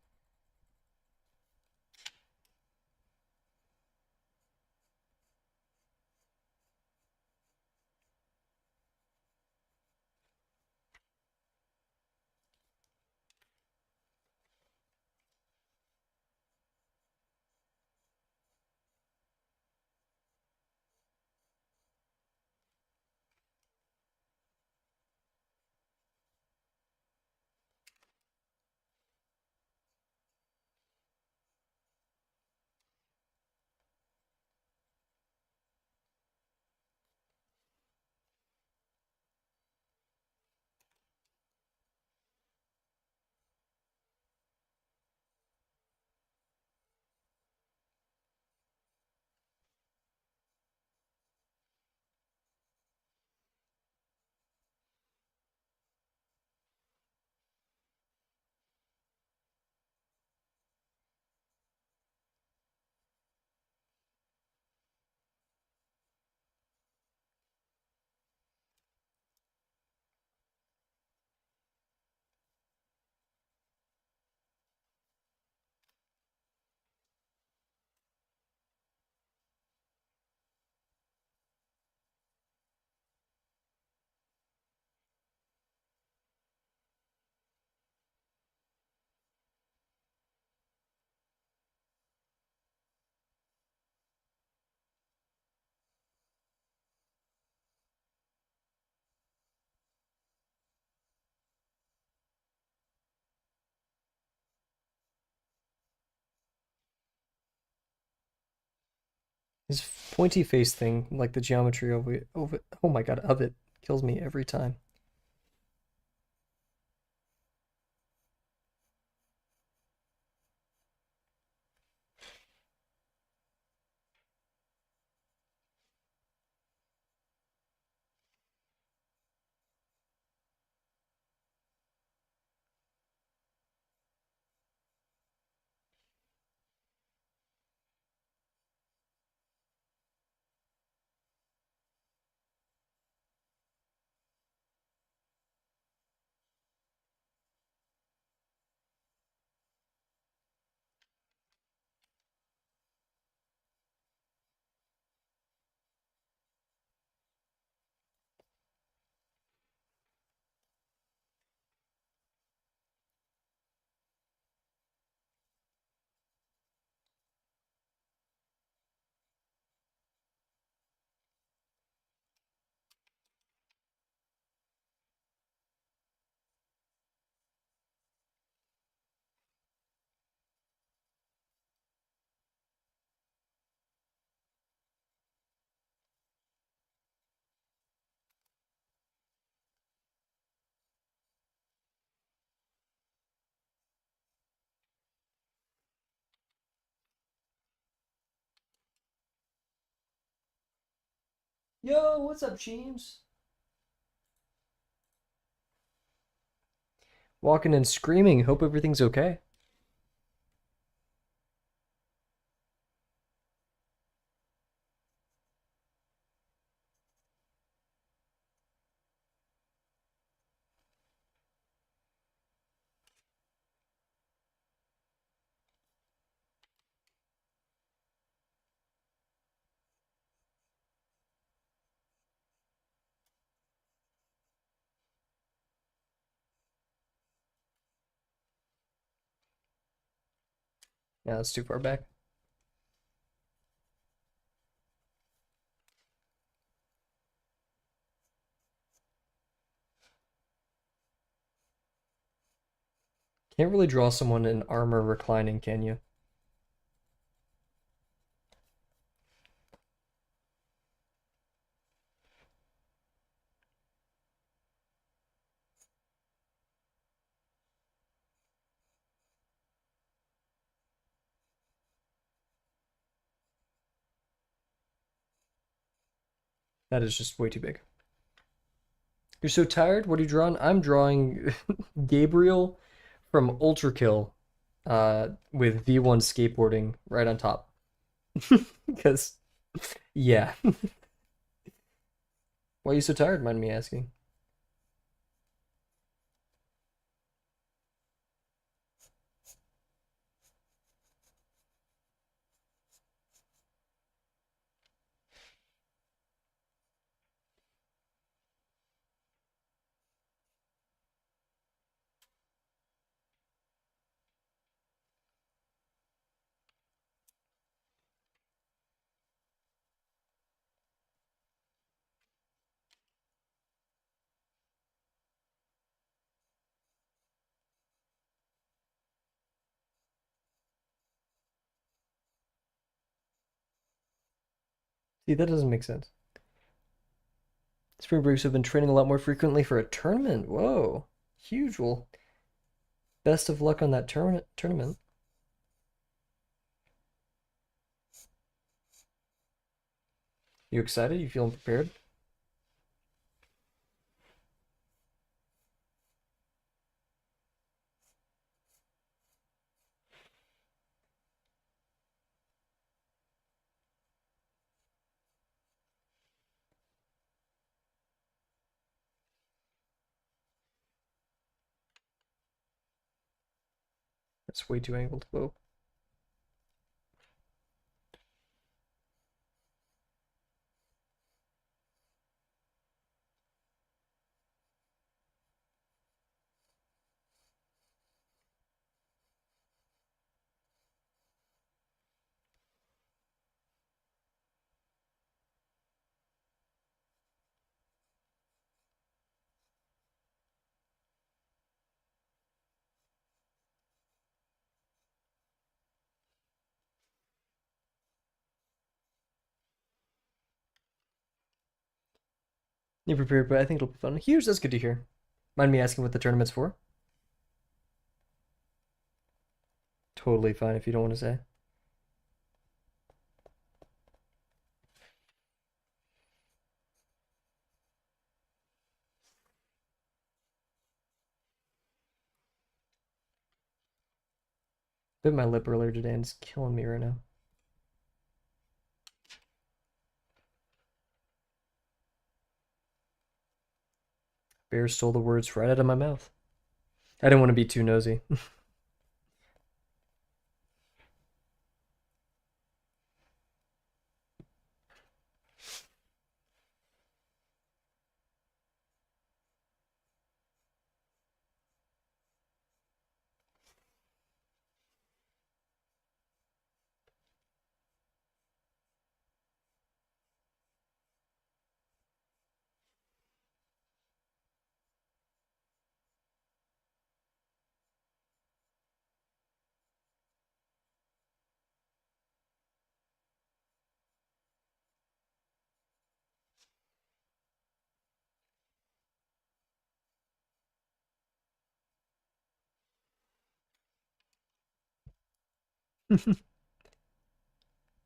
His pointy face thing, like the geometry of it, oh my god, of it, kills me every time. Yo, what's up, James? Walking and screaming. Hope everything's okay. Yeah, that's too far back. Can't really draw someone in armor reclining, can you? That is just way too big. You're so tired? What are you drawing? I'm drawing Gabriel from Ultrakill with V1 skateboarding right on top. Because, yeah. Why are you so tired, mind me asking? See, that doesn't make sense. Spring breaks have been training a lot more frequently for a tournament. Whoa. Huge. Well, best of luck on that tournament. You excited? You feeling prepared? That's way too angled. Whoa. You prepared, but I think it'll be fun. Huge, that's good to hear. Mind me asking what the tournament's for? Totally fine if you don't want to say. Bit my lip earlier today and it's killing me right now. Bear stole the words right out of my mouth. I didn't want to be too nosy.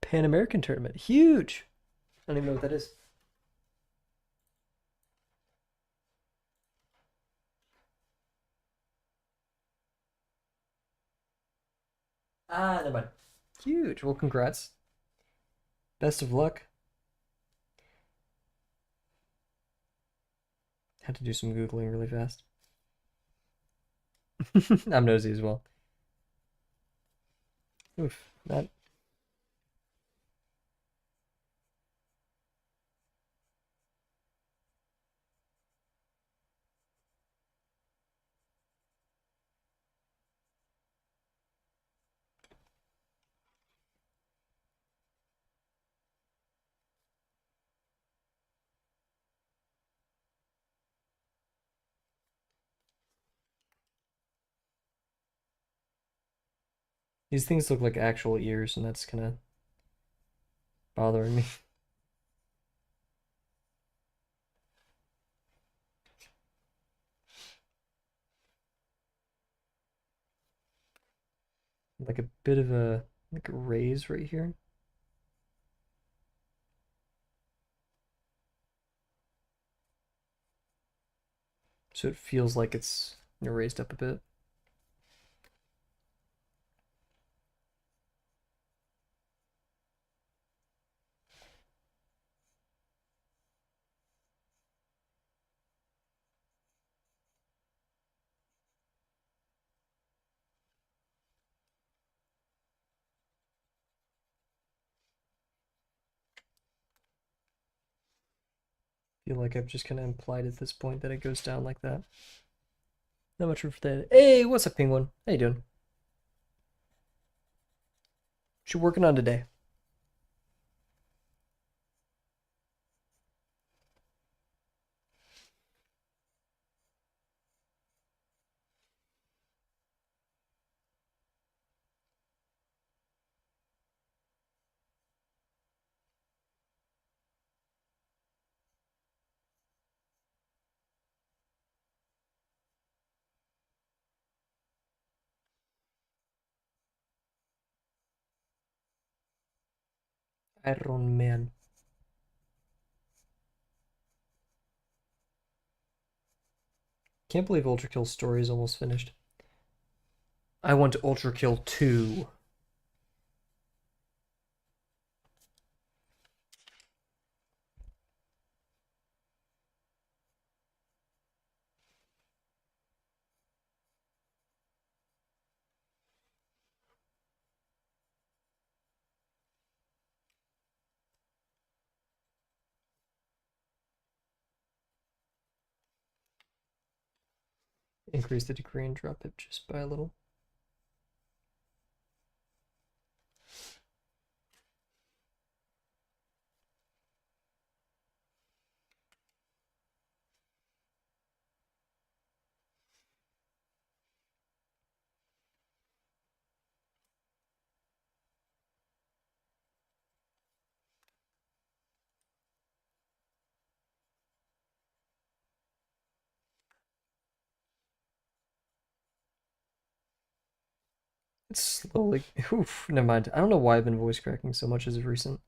Pan American tournament. Huge. I don't even know what that is. Ah, never mind. Huge. Well, congrats. Best of luck. Had to do some Googling really fast. I'm nosy as well. Oof. That. These things look like actual ears, and that's kind of bothering me. Like a bit of a like a raise right here. So it feels like it's raised up a bit. Feel like I've just kind of implied at this point that it goes down like that. Not much room for that. Hey, what's up, Penguin? How you doing? What you working on today? Iron Man. Can't believe Ultrakill's story is almost finished. I want Ultrakill 2. Increase the degree and drop it just by a little. Slowly. Oof, never mind. I don't know why I've been voice cracking so much as of recent.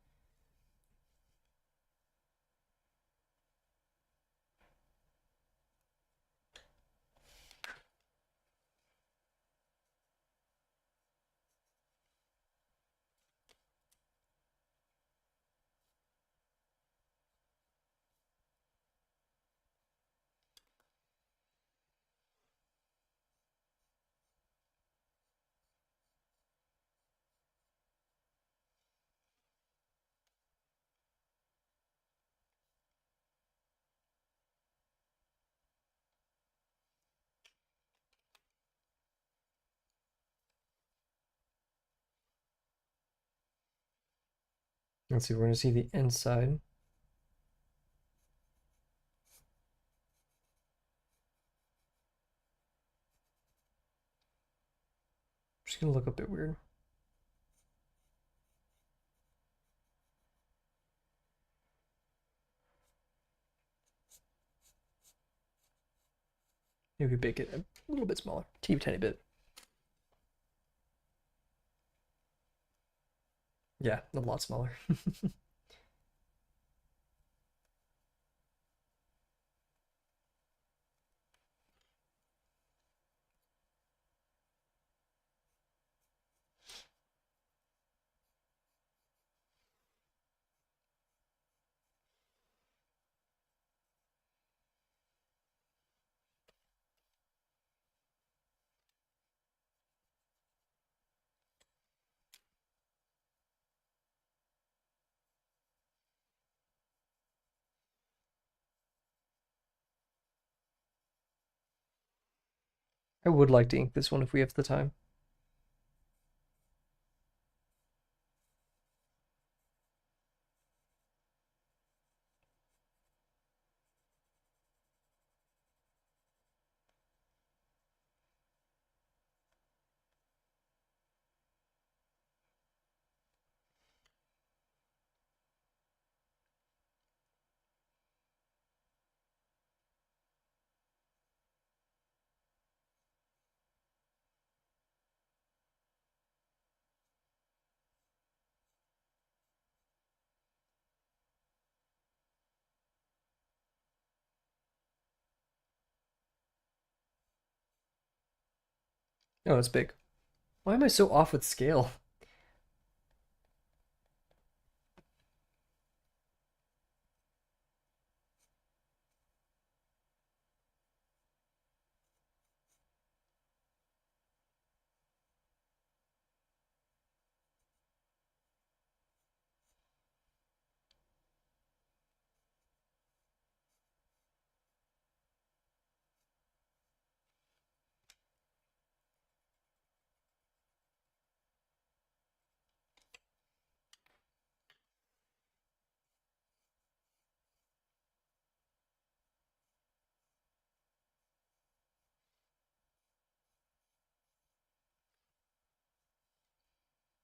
Let's see, we're gonna see the inside. I'm just gonna look a bit weird. Maybe make it a little bit smaller, teeny tiny bit. Yeah, a lot smaller. I would like to ink this one if we have the time. Oh, that's big. Why am I so off with scale?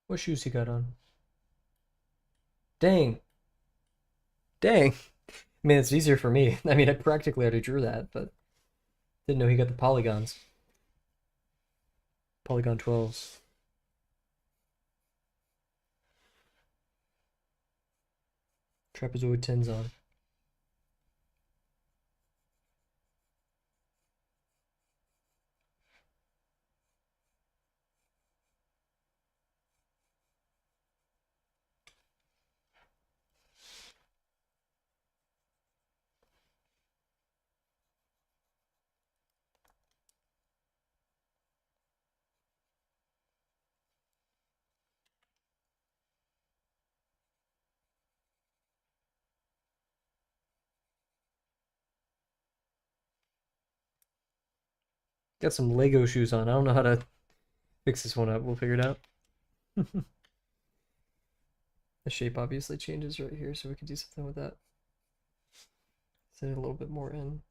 What shoes he got on? Dang. Dang. I mean, it's easier for me. I mean, I practically already drew that, but didn't know he got the polygons. Polygon 12s. Trapezoid 10s on. Got some Lego shoes on. I don't know how to fix this one up. We'll figure it out. The shape obviously changes right here, so we can do something with that. Send it a little bit more in.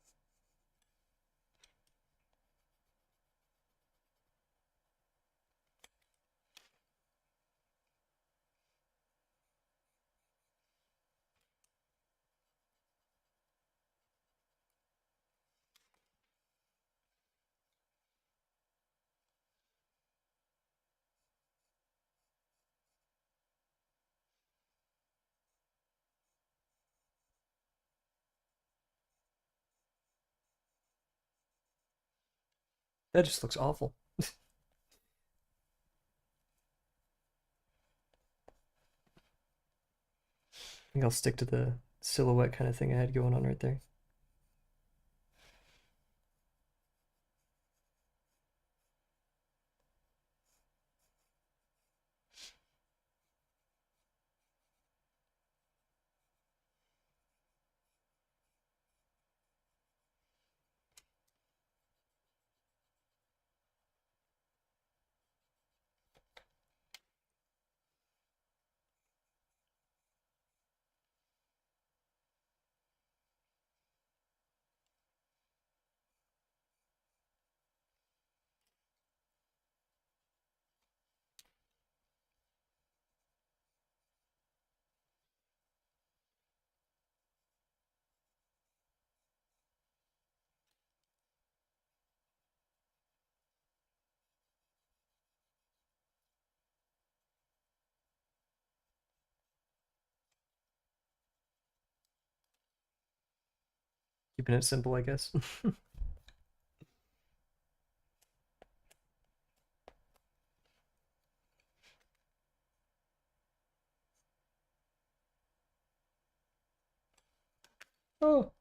That just looks awful. I think I'll stick to the silhouette kind of thing I had going on right there. Keeping it simple, I guess. Oh,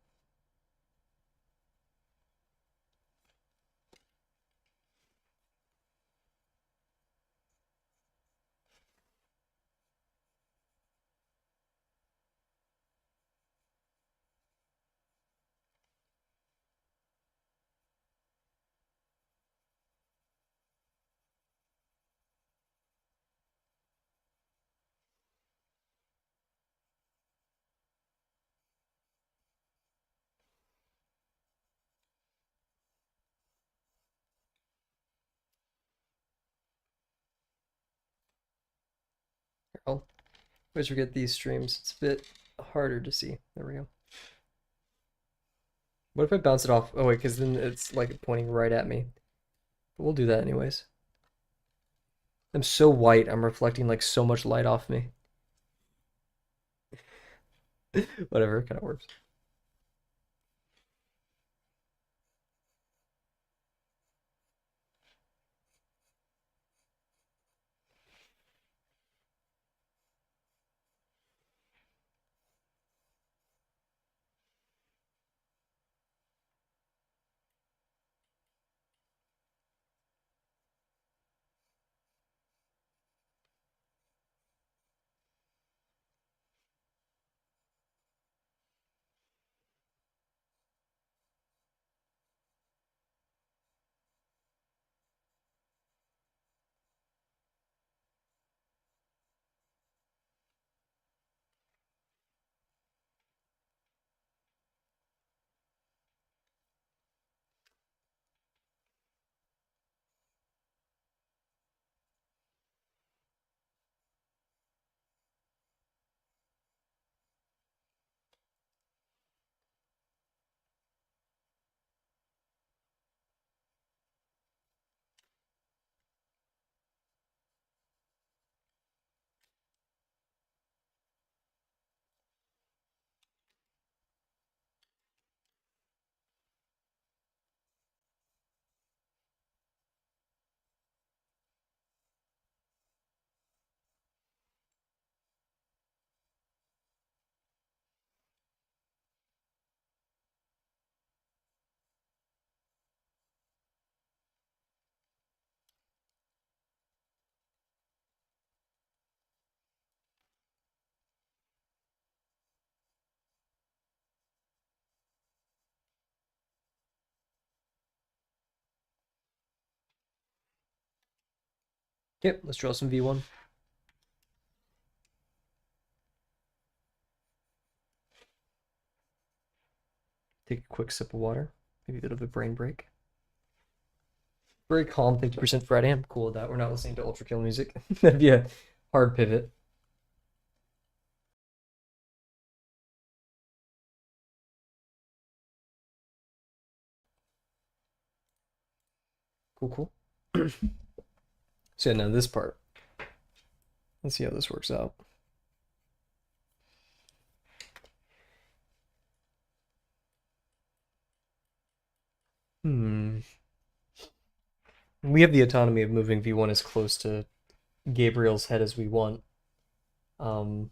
I'll always forget these streams. It's a bit harder to see. There we go. What if I bounce it off? Oh wait, because then it's like pointing right at me. But we'll do that anyways. I'm so white, I'm reflecting like so much light off me. Whatever, it kind of works. Yep, let's draw some V1. Take a quick sip of water. Maybe a bit of a brain break. Very calm, 50% Friday. I'm cool with that. We're not listening to Ultrakill music. That'd be a hard pivot. Cool, cool. So yeah, now this part. Let's see how this works out. Hmm. We have the autonomy of moving V1 as close to Gabriel's head as we want. Um,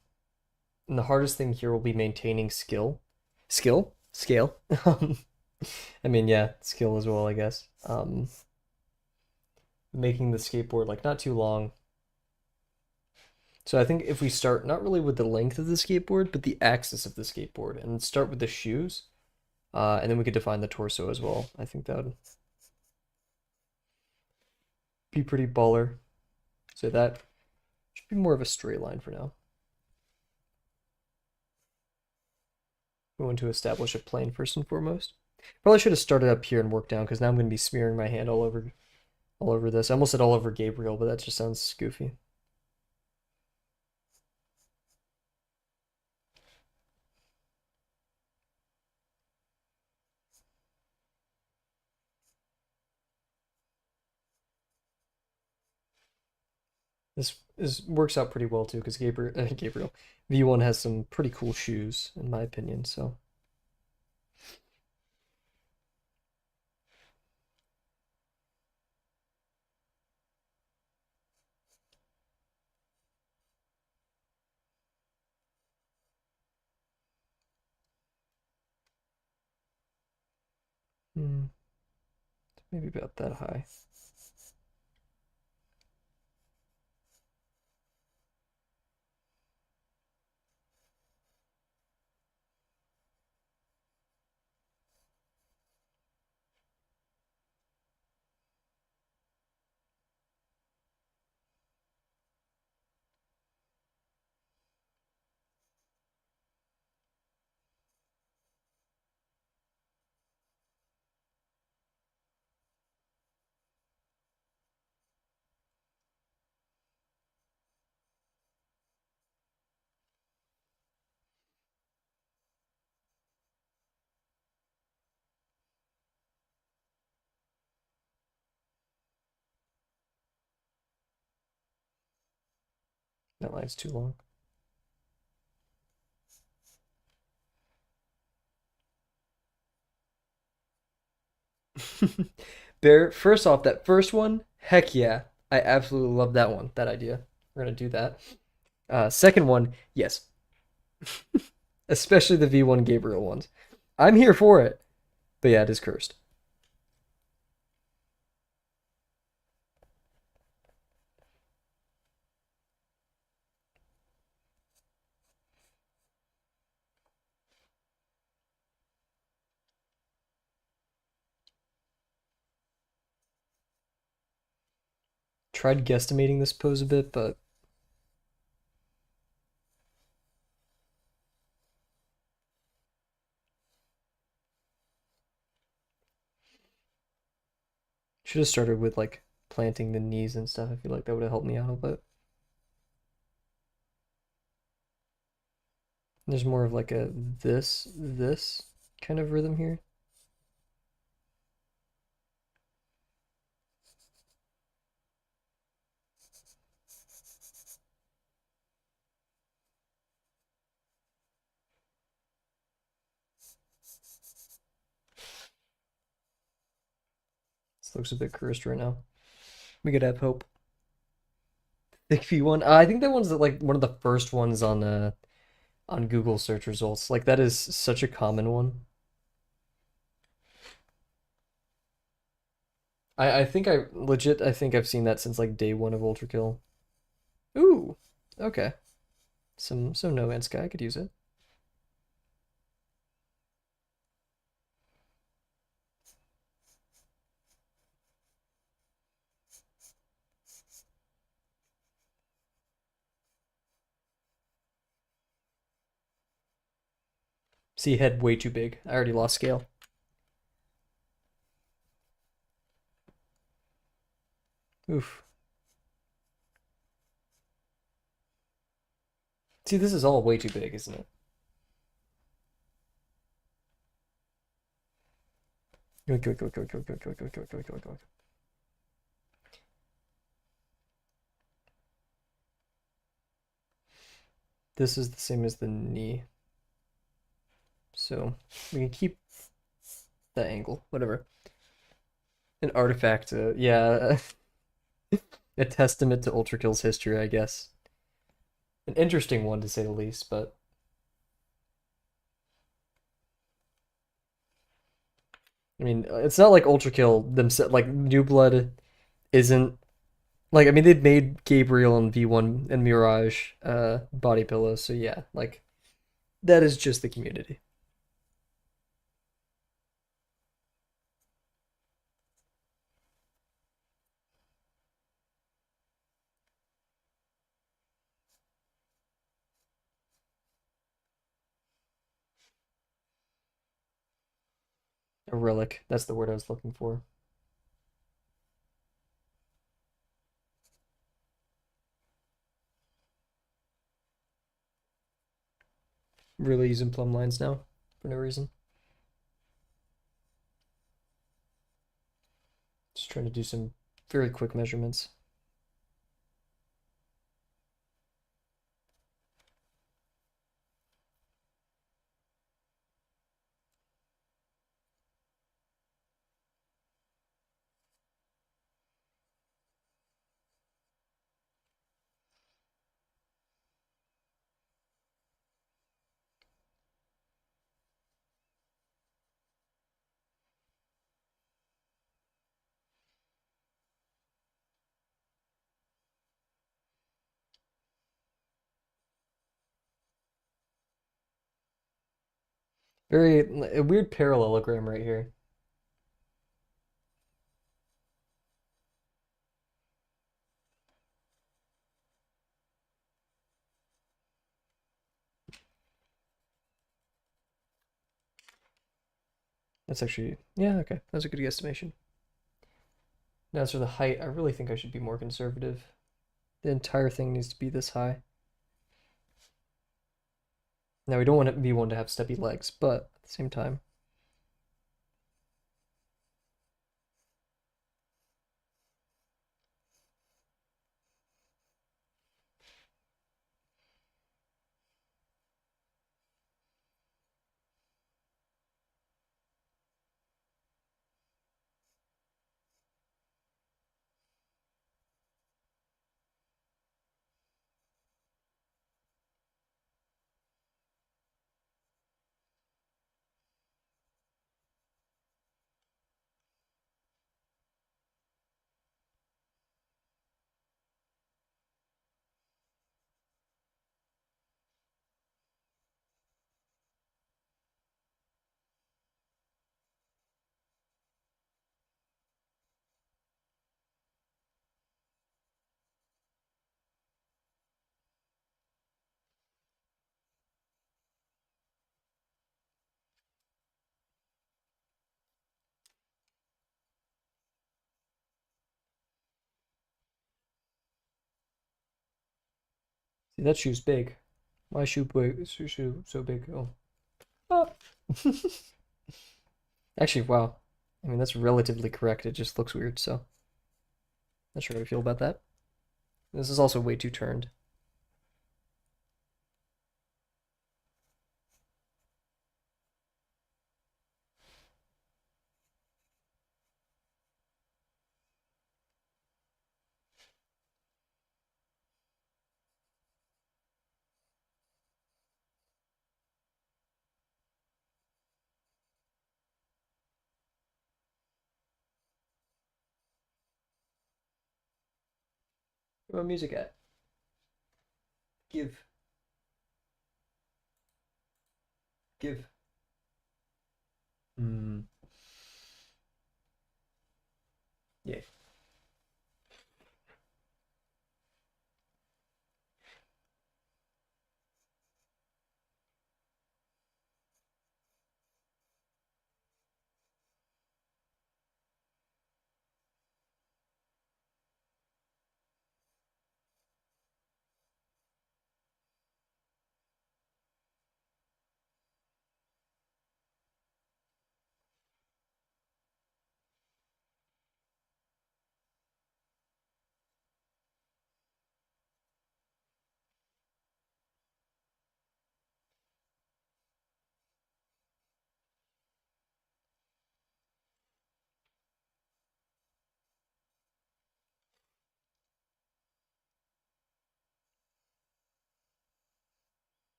and the hardest thing here will be maintaining skill. Skill? Scale. I mean, yeah, skill as well, I guess. Making the skateboard like not too long. So I think if we start not really with the length of the skateboard, but the axis of the skateboard, and start with the shoes, and then we could define the torso as well. I think that would be pretty baller. So that should be more of a straight line for now. We want to establish a plane first and foremost. Probably should have started up here and worked down because now I'm going to be smearing my hand all over this. I almost said all over Gabriel, but that just sounds goofy. This works out pretty well too because Gabriel V1 has some pretty cool shoes in my opinion. So maybe about that high. That line's too long. Bear, first off, that first one, heck yeah. I absolutely love that one, that idea. We're gonna do that. Second one, yes. Especially the V1 Gabriel ones. I'm here for it. But yeah, it is cursed. Tried guesstimating this pose a bit, but should have started with like planting the knees and stuff. I feel like that would have helped me out a bit. There's more of like a this kind of rhythm here. This looks a bit cursed right now. We could have hope. Thick V1. I think that one's like one of the first ones on Google search results. Like that is such a common one. I think I think I've seen that since like day one of Ultrakill. Ooh, okay. Some No Man's Sky, I could use it. See, head way too big. I already lost scale. Oof. See, this is all way too big, isn't it? Yoink, yoink, yoink, yoink, yoink, yoink, yoink, yoink, yoink, yoink, yoink, yoink. This is the same as the knee. So we can keep that angle, whatever. An artifact, yeah, a testament to Ultrakill's history, I guess. An interesting one to say the least, but I mean, it's not like Ultrakill themselves, like New Blood isn't like I mean they'd made Gabriel and V1 and Mirage body pillows, so yeah, like that is just the community. A relic, that's the word I was looking for. Really using plumb lines now for no reason. Just trying to do some very quick measurements. Very a weird parallelogram right here. That's actually yeah, okay. That's a good guesstimation. Now as for the height, I really think I should be more conservative. The entire thing needs to be this high. Now we don't want V1 to have stubby legs, but at the same time, see that shoe's big. My shoe so big. Oh. Ah. Actually, wow. I mean that's relatively correct. It just looks weird, so not sure how I feel about that. This is also way too turned. Where my music at? Give. Give. Hmm. Yeah.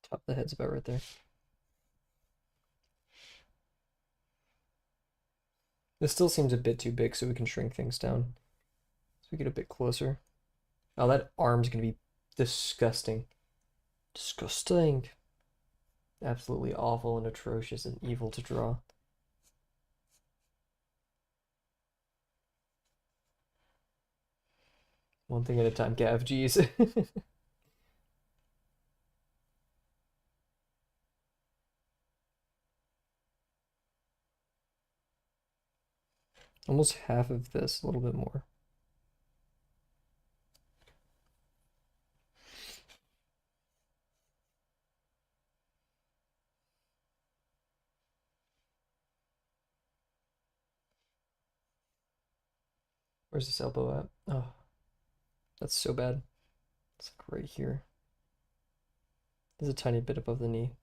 Top of the head's about right there. This still seems a bit too big, so we can shrink things down. So we get a bit closer. Oh, that arm's gonna be disgusting. Disgusting. Absolutely awful and atrocious and evil to draw. One thing at a time, Gav, jeez. Almost half of this, a little bit more. Where's this elbow at? Oh, that's so bad. It's like right here. There's a tiny bit above the knee.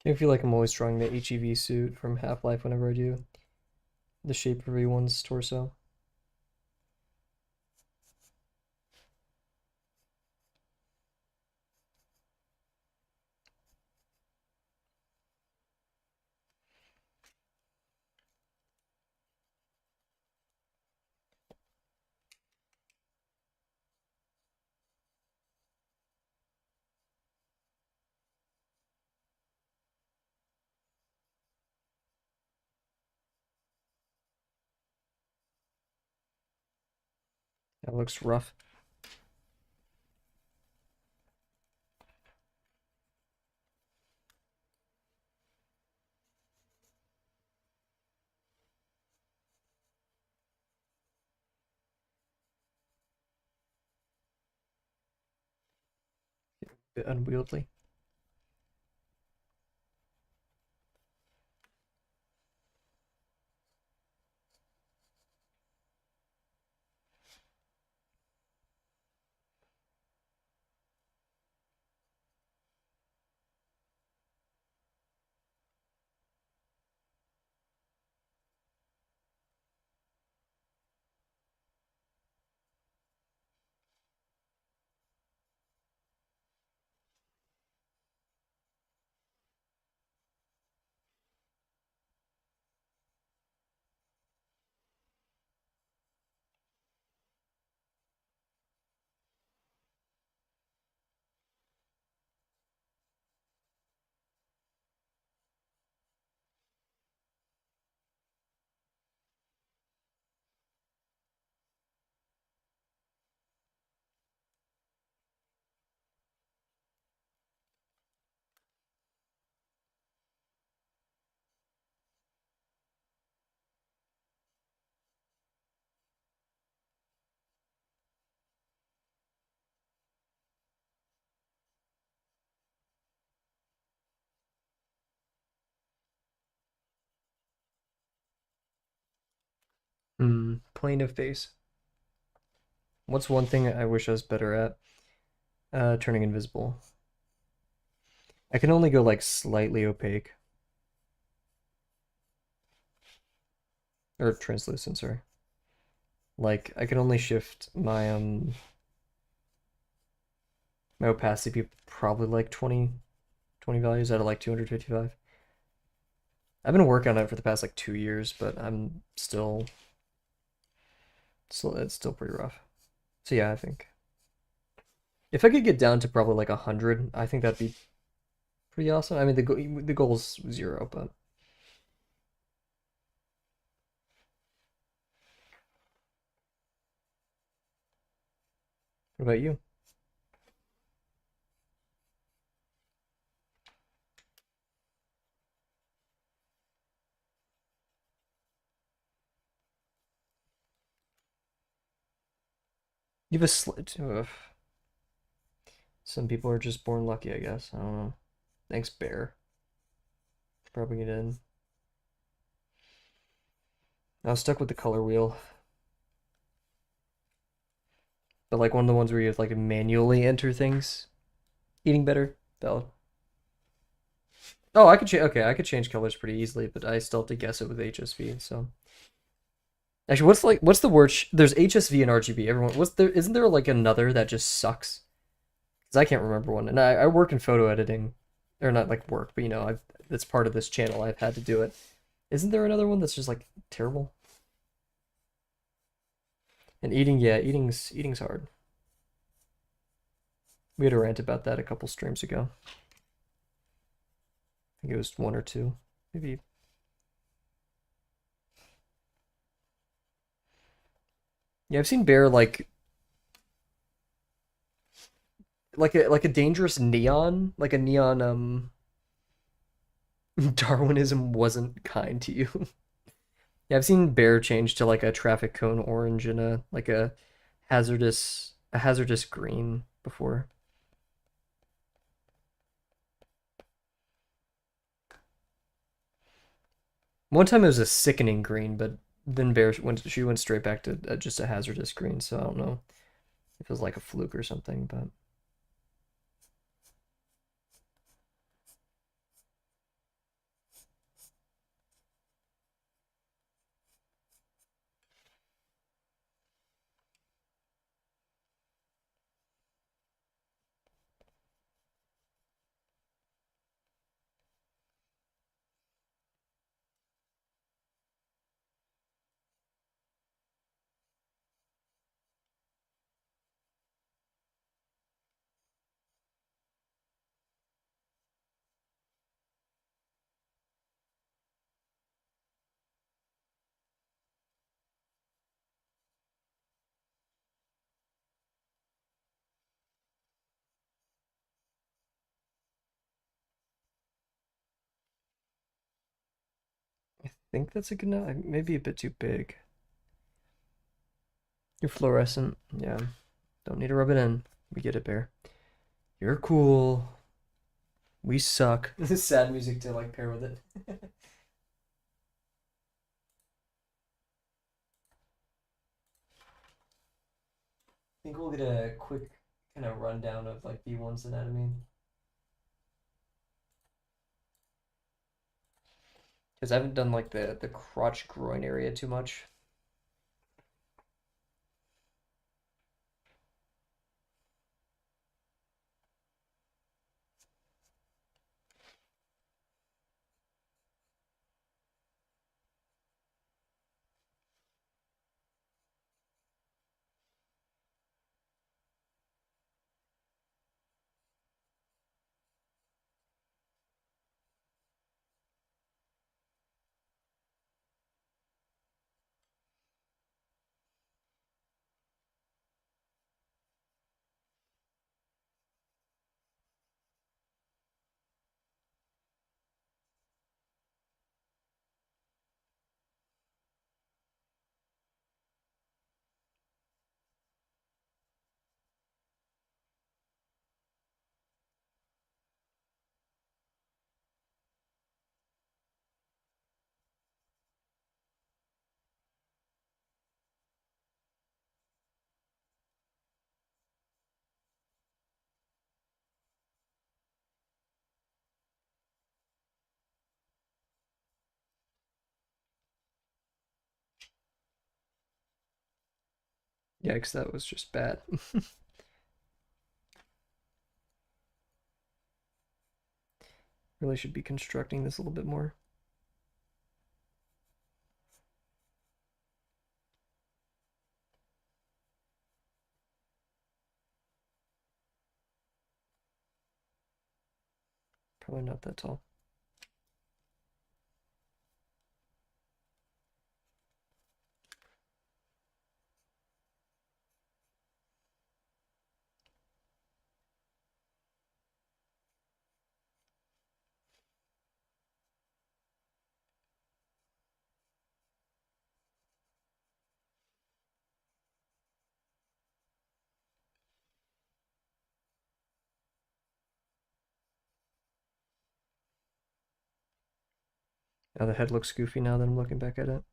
I feel like I'm always drawing the HEV suit from Half-Life whenever I do the shape of everyone's torso. That looks rough. A bit unwieldy. Plane of face. What's one thing I wish I was better at? Turning invisible. I can only go like slightly opaque. Or translucent, sorry. Like I can only shift my opacity probably like 20 values out of like 255. I've been working on it for the past like 2 years, but I'm still it's still pretty rough. So yeah, I think if I could get down to probably like 100, I think that'd be pretty awesome. I mean, the goal's 0, but what about you? You have a slit. Ugh. Some people are just born lucky, I guess. I don't know. Thanks, Bear. Probably get in. I was stuck with the color wheel, but like one of the ones where you have to like manually enter things. Eating better. Valid. Oh, I could change. Okay, I could change colors pretty easily, but I still have to guess it with HSV. So actually, what's the word? There's HSV and RGB. Everyone, what's there? Isn't there like another that just sucks? Because I can't remember one. And I work in photo editing, or not like work, but I've that's part of this channel. I've had to do it. Isn't there another one that's just like terrible? And eating, yeah, eating's hard. We had a rant about that a couple streams ago. I think it was one or two, maybe. Yeah, I've seen Bear like a dangerous neon, like a neon Darwinism wasn't kind to you. Yeah, I've seen Bear change to like a traffic cone orange and a like a hazardous green before. One time it was a sickening green, but then she went straight back to just a hazardous green, so I don't know if it was like a fluke or something, but I think that's a good enough. Maybe a bit too big. You're fluorescent. Yeah. Don't need to rub it in. We get it, Bear. You're cool. We suck. This is sad music to like pair with it. I think we'll get a quick kind of rundown of like B1's anatomy. Because I haven't done like the crotch groin area too much. Yikes, that was just bad. Really should be constructing this a little bit more. Probably not that tall. Now the head looks goofy now that I'm looking back at it.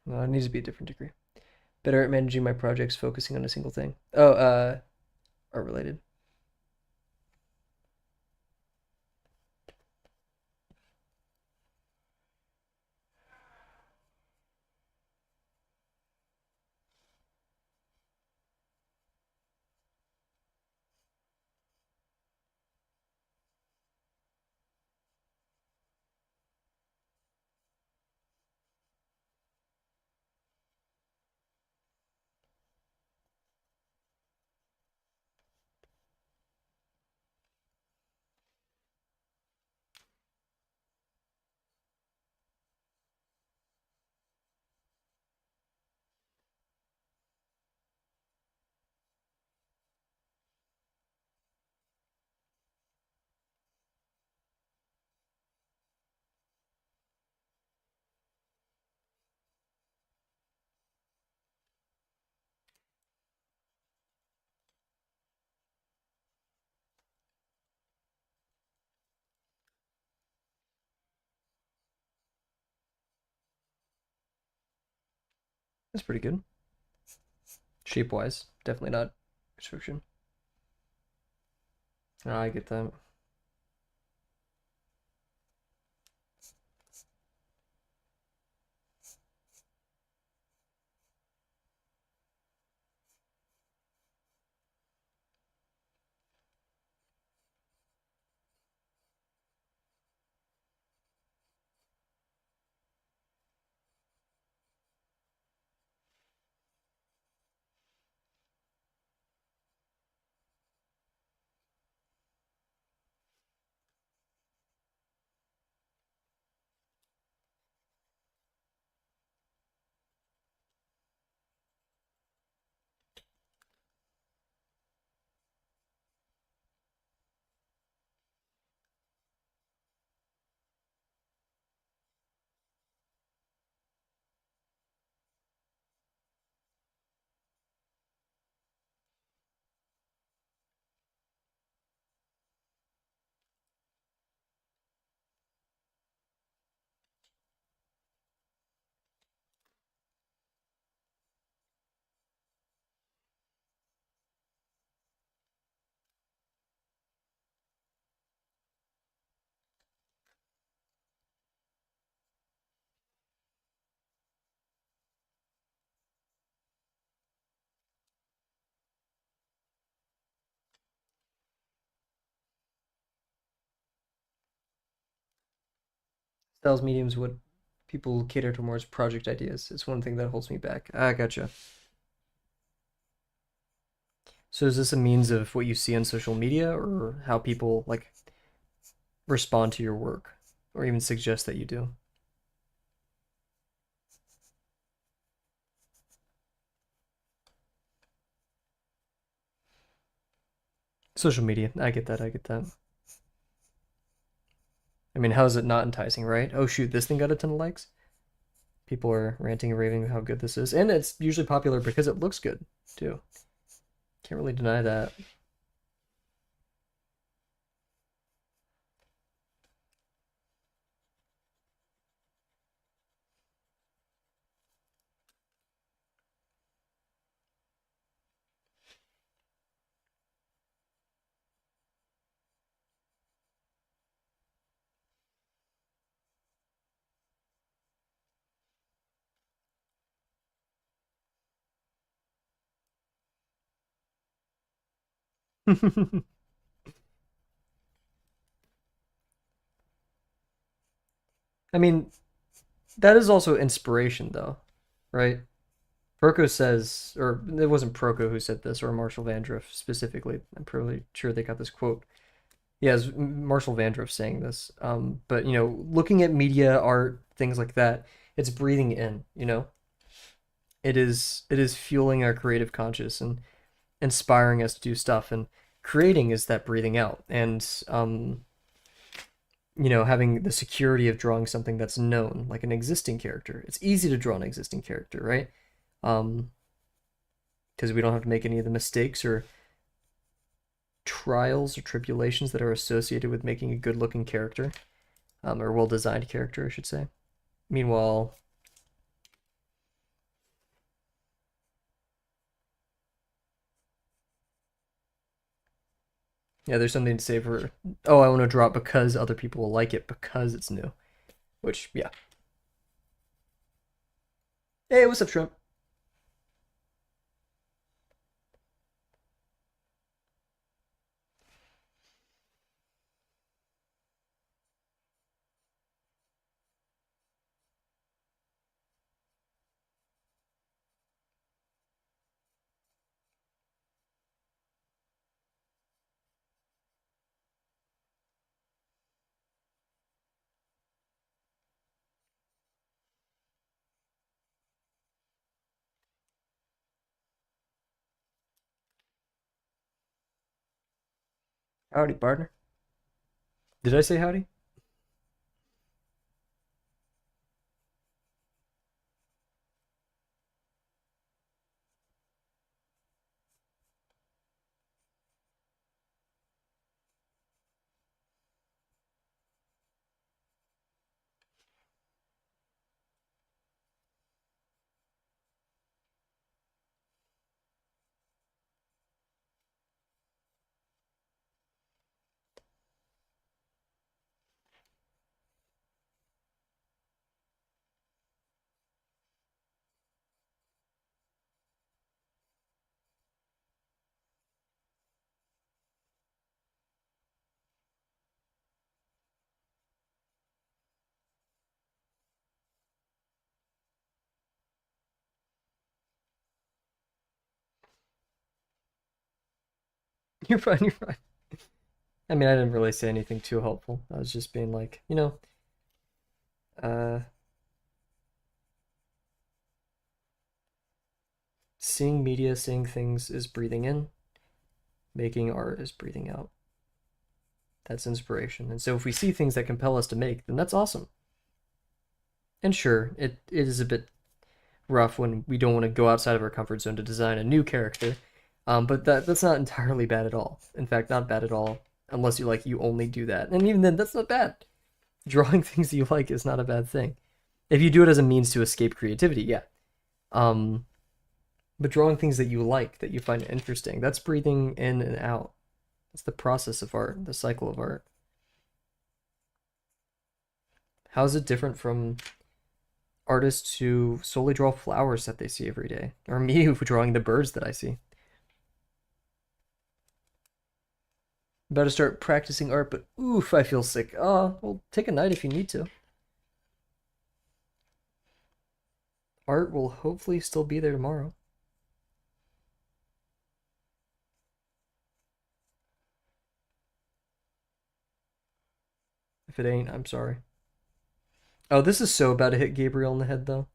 No, it needs to be a different degree. Better at managing my projects, focusing on a single thing. Oh, art related. That's pretty good. Shape wise, definitely not restriction. Oh, I get that. Styles mediums what people cater to more as project ideas. It's one thing that holds me back. I gotcha. So is this a means of what you see on social media or how people like respond to your work or even suggest that you do? Social media. I get that. I get that. I mean, how is it not enticing, right? Oh shoot, this thing got a ton of likes. People are ranting and raving how good this is, and it's usually popular because it looks good too. Can't really deny that. I mean, that is also inspiration, though, right? Proko says, or it wasn't Proko who said this, or Marshall Vandruff specifically. I'm pretty sure they got this quote. Yeah, it's Marshall Vandruff saying this. But looking at media, art, things like that, it's breathing in. It is fueling our creative conscious and inspiring us to do stuff. And creating is that breathing out. And having the security of drawing something that's known, like an existing character. It's easy to draw an existing character, right? Um, because we don't have to make any of the mistakes or trials or tribulations that are associated with making a good looking character, or well designed character, I should say. Meanwhile, yeah, there's something to say for, oh, I want to draw it because other people will like it because it's new. Which, yeah. Hey, what's up, Shrimp? Howdy, partner. Did I say howdy? You're fine, you're fine. I mean, I didn't really say anything too helpful. I was just being like, uh, seeing media, seeing things is breathing in, making art is breathing out. That's inspiration. And so if we see things that compel us to make, then that's awesome. And sure, it is a bit rough when we don't want to go outside of our comfort zone to design a new character. But that's not entirely bad at all. In fact, not bad at all, unless you only do that. And even then, that's not bad. Drawing things that you like is not a bad thing. If you do it as a means to escape creativity, yeah. Um, but drawing things that you like, that you find interesting, that's breathing in and out. That's the process of art, the cycle of art. How is it different from artists who solely draw flowers that they see every day, or me who drawing the birds that I see? About to start practicing art, but oof, I feel sick. Well, take a night if you need to. Art will hopefully still be there tomorrow. If it ain't, I'm sorry. Oh, this is so about to hit Gabriel in the head, though.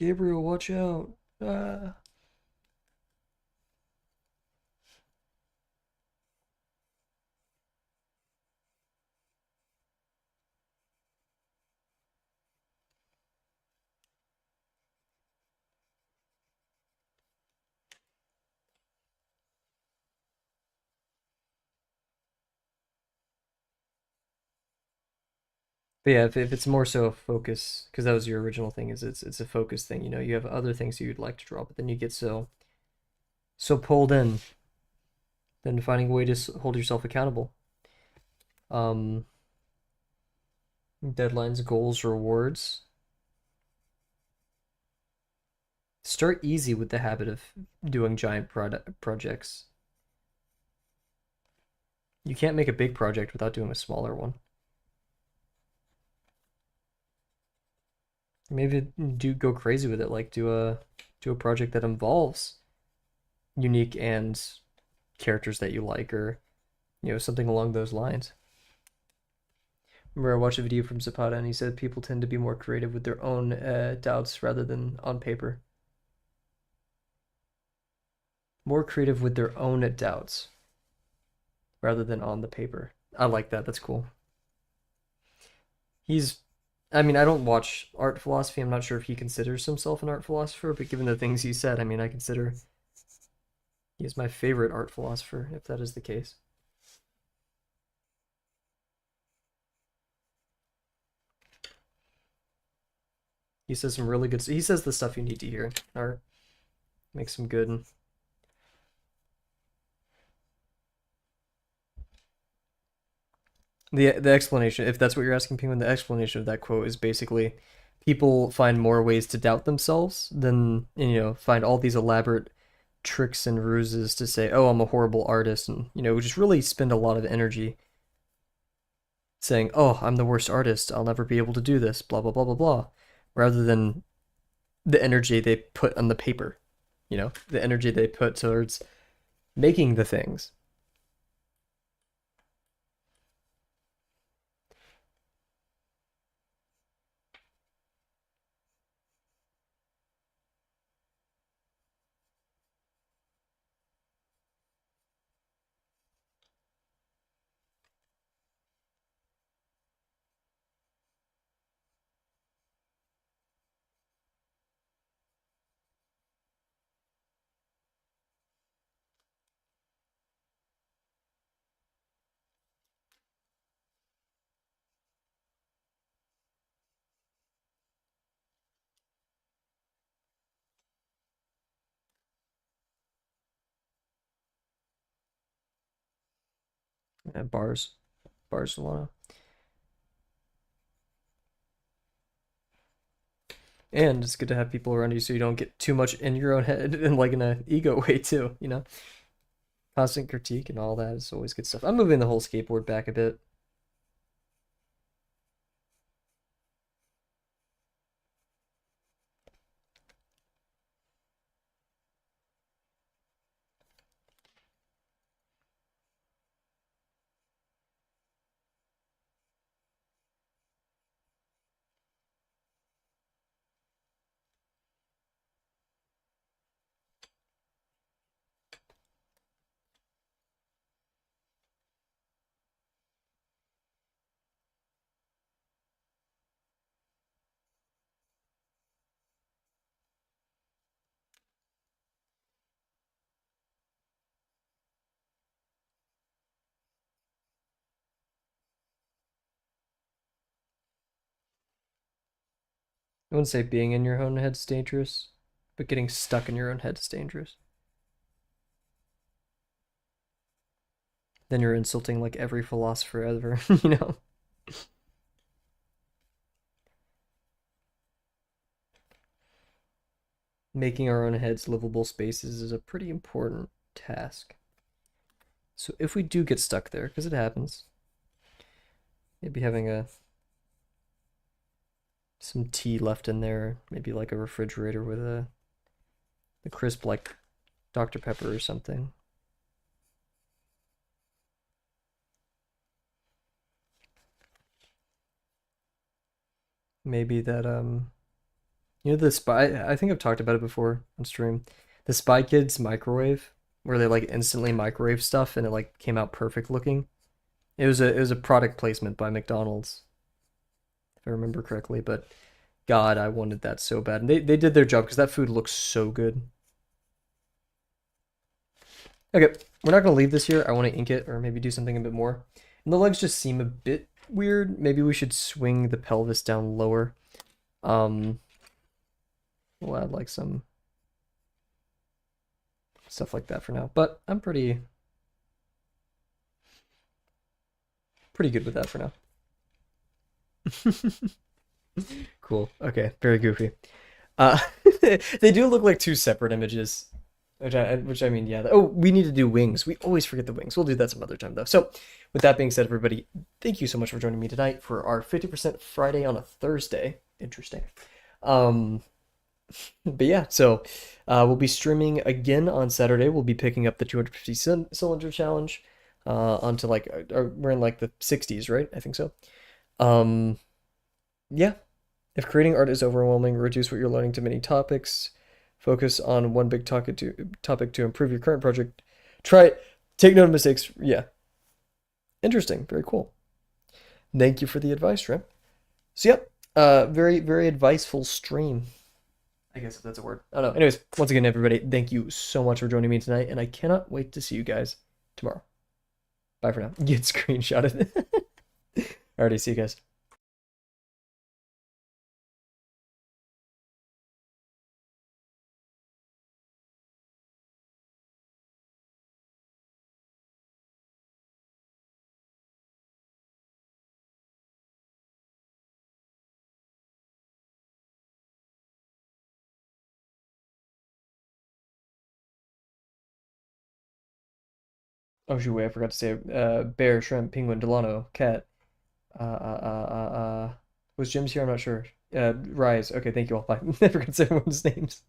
Gabriel, watch out. Ah. But yeah, if it's more so a focus, because that was your original thing, is it's a focus thing. You know, you have other things you'd like to draw, but then you get so pulled in, then finding a way to hold yourself accountable. Um, Deadlines, goals, rewards. Start easy with the habit of doing giant projects. You can't make a big project without doing a smaller one. Maybe do go crazy with it, like do a project that involves unique and characters that you like, or something along those lines. Remember, I watched a video from Zapata, and he said people tend to be more creative with their own doubts rather than on paper. More creative with their own doubts rather than on the paper. I like that. That's cool. He's, I mean, I don't watch art philosophy. I'm not sure if he considers himself an art philosopher, but given the things he said, I mean, I consider he is my favorite art philosopher, if that is the case. He says some really good. He says the stuff you need to hear. Art makes some good. The explanation, if that's what you're asking, Penguin, the explanation of that quote is basically people find more ways to doubt themselves than find all these elaborate tricks and ruses to say, "Oh, I'm a horrible artist," and just really spend a lot of energy saying, "Oh, I'm the worst artist. I'll never be able to do this." Blah blah blah blah blah, rather than the energy they put on the paper. The energy they put towards making the things. Bars, Barcelona. And it's good to have people around you so you don't get too much in your own head and like in an ego way too. Constant critique and all that is always good stuff. I'm moving the whole skateboard back a bit. I wouldn't say being in your own head's dangerous, but getting stuck in your own head is dangerous. Then you're insulting like every philosopher ever. Making our own heads livable spaces is a pretty important task. So if we do get stuck there, because it happens, maybe having some tea left in there, maybe like a refrigerator with a crisp like Dr. Pepper or something. Maybe that the spy, I think I've talked about it before on stream. The Spy Kids microwave where they like instantly microwave stuff and it like came out perfect looking. It was a product placement by McDonald's, if I remember correctly, but God, I wanted that so bad. And they did their job because that food looks so good. Okay, we're not gonna leave this here. I want to ink it or maybe do something a bit more. And the legs just seem a bit weird. Maybe we should swing the pelvis down lower. Um, we'll add like some stuff like that for now. But I'm pretty good with that for now. Cool. Okay, very goofy. Uh, they do look like two separate images, which I mean, yeah. Oh, we need to do wings. We always forget the wings. We'll do that some other time though. So, with that being said, everybody, thank you so much for joining me tonight for our 50% Friday on a Thursday. Interesting. Um, but yeah, so we'll be streaming again on Saturday. We'll be picking up the 250 cylinder challenge onto like we're in like the 60s, right? I think so. Um, yeah, if creating art is overwhelming, reduce what you're learning to many topics. Focus on one big topic to improve your current project. Try it. Take note of mistakes. Yeah. Interesting. Very cool. Thank you for the advice, Trim. So yeah, very, very adviceful stream. I guess if that's a word. I don't know. Anyways, once again, everybody, thank you so much for joining me tonight, and I cannot wait to see you guys tomorrow. Bye for now. Get screenshotted. Alrighty, see you guys. Oh shoot, wait, I forgot to say bear, shrimp, penguin, Delano, cat. Was Jim's here? I'm not sure. Rise. Okay, thank you all. Bye. I forgot to say everyone's names.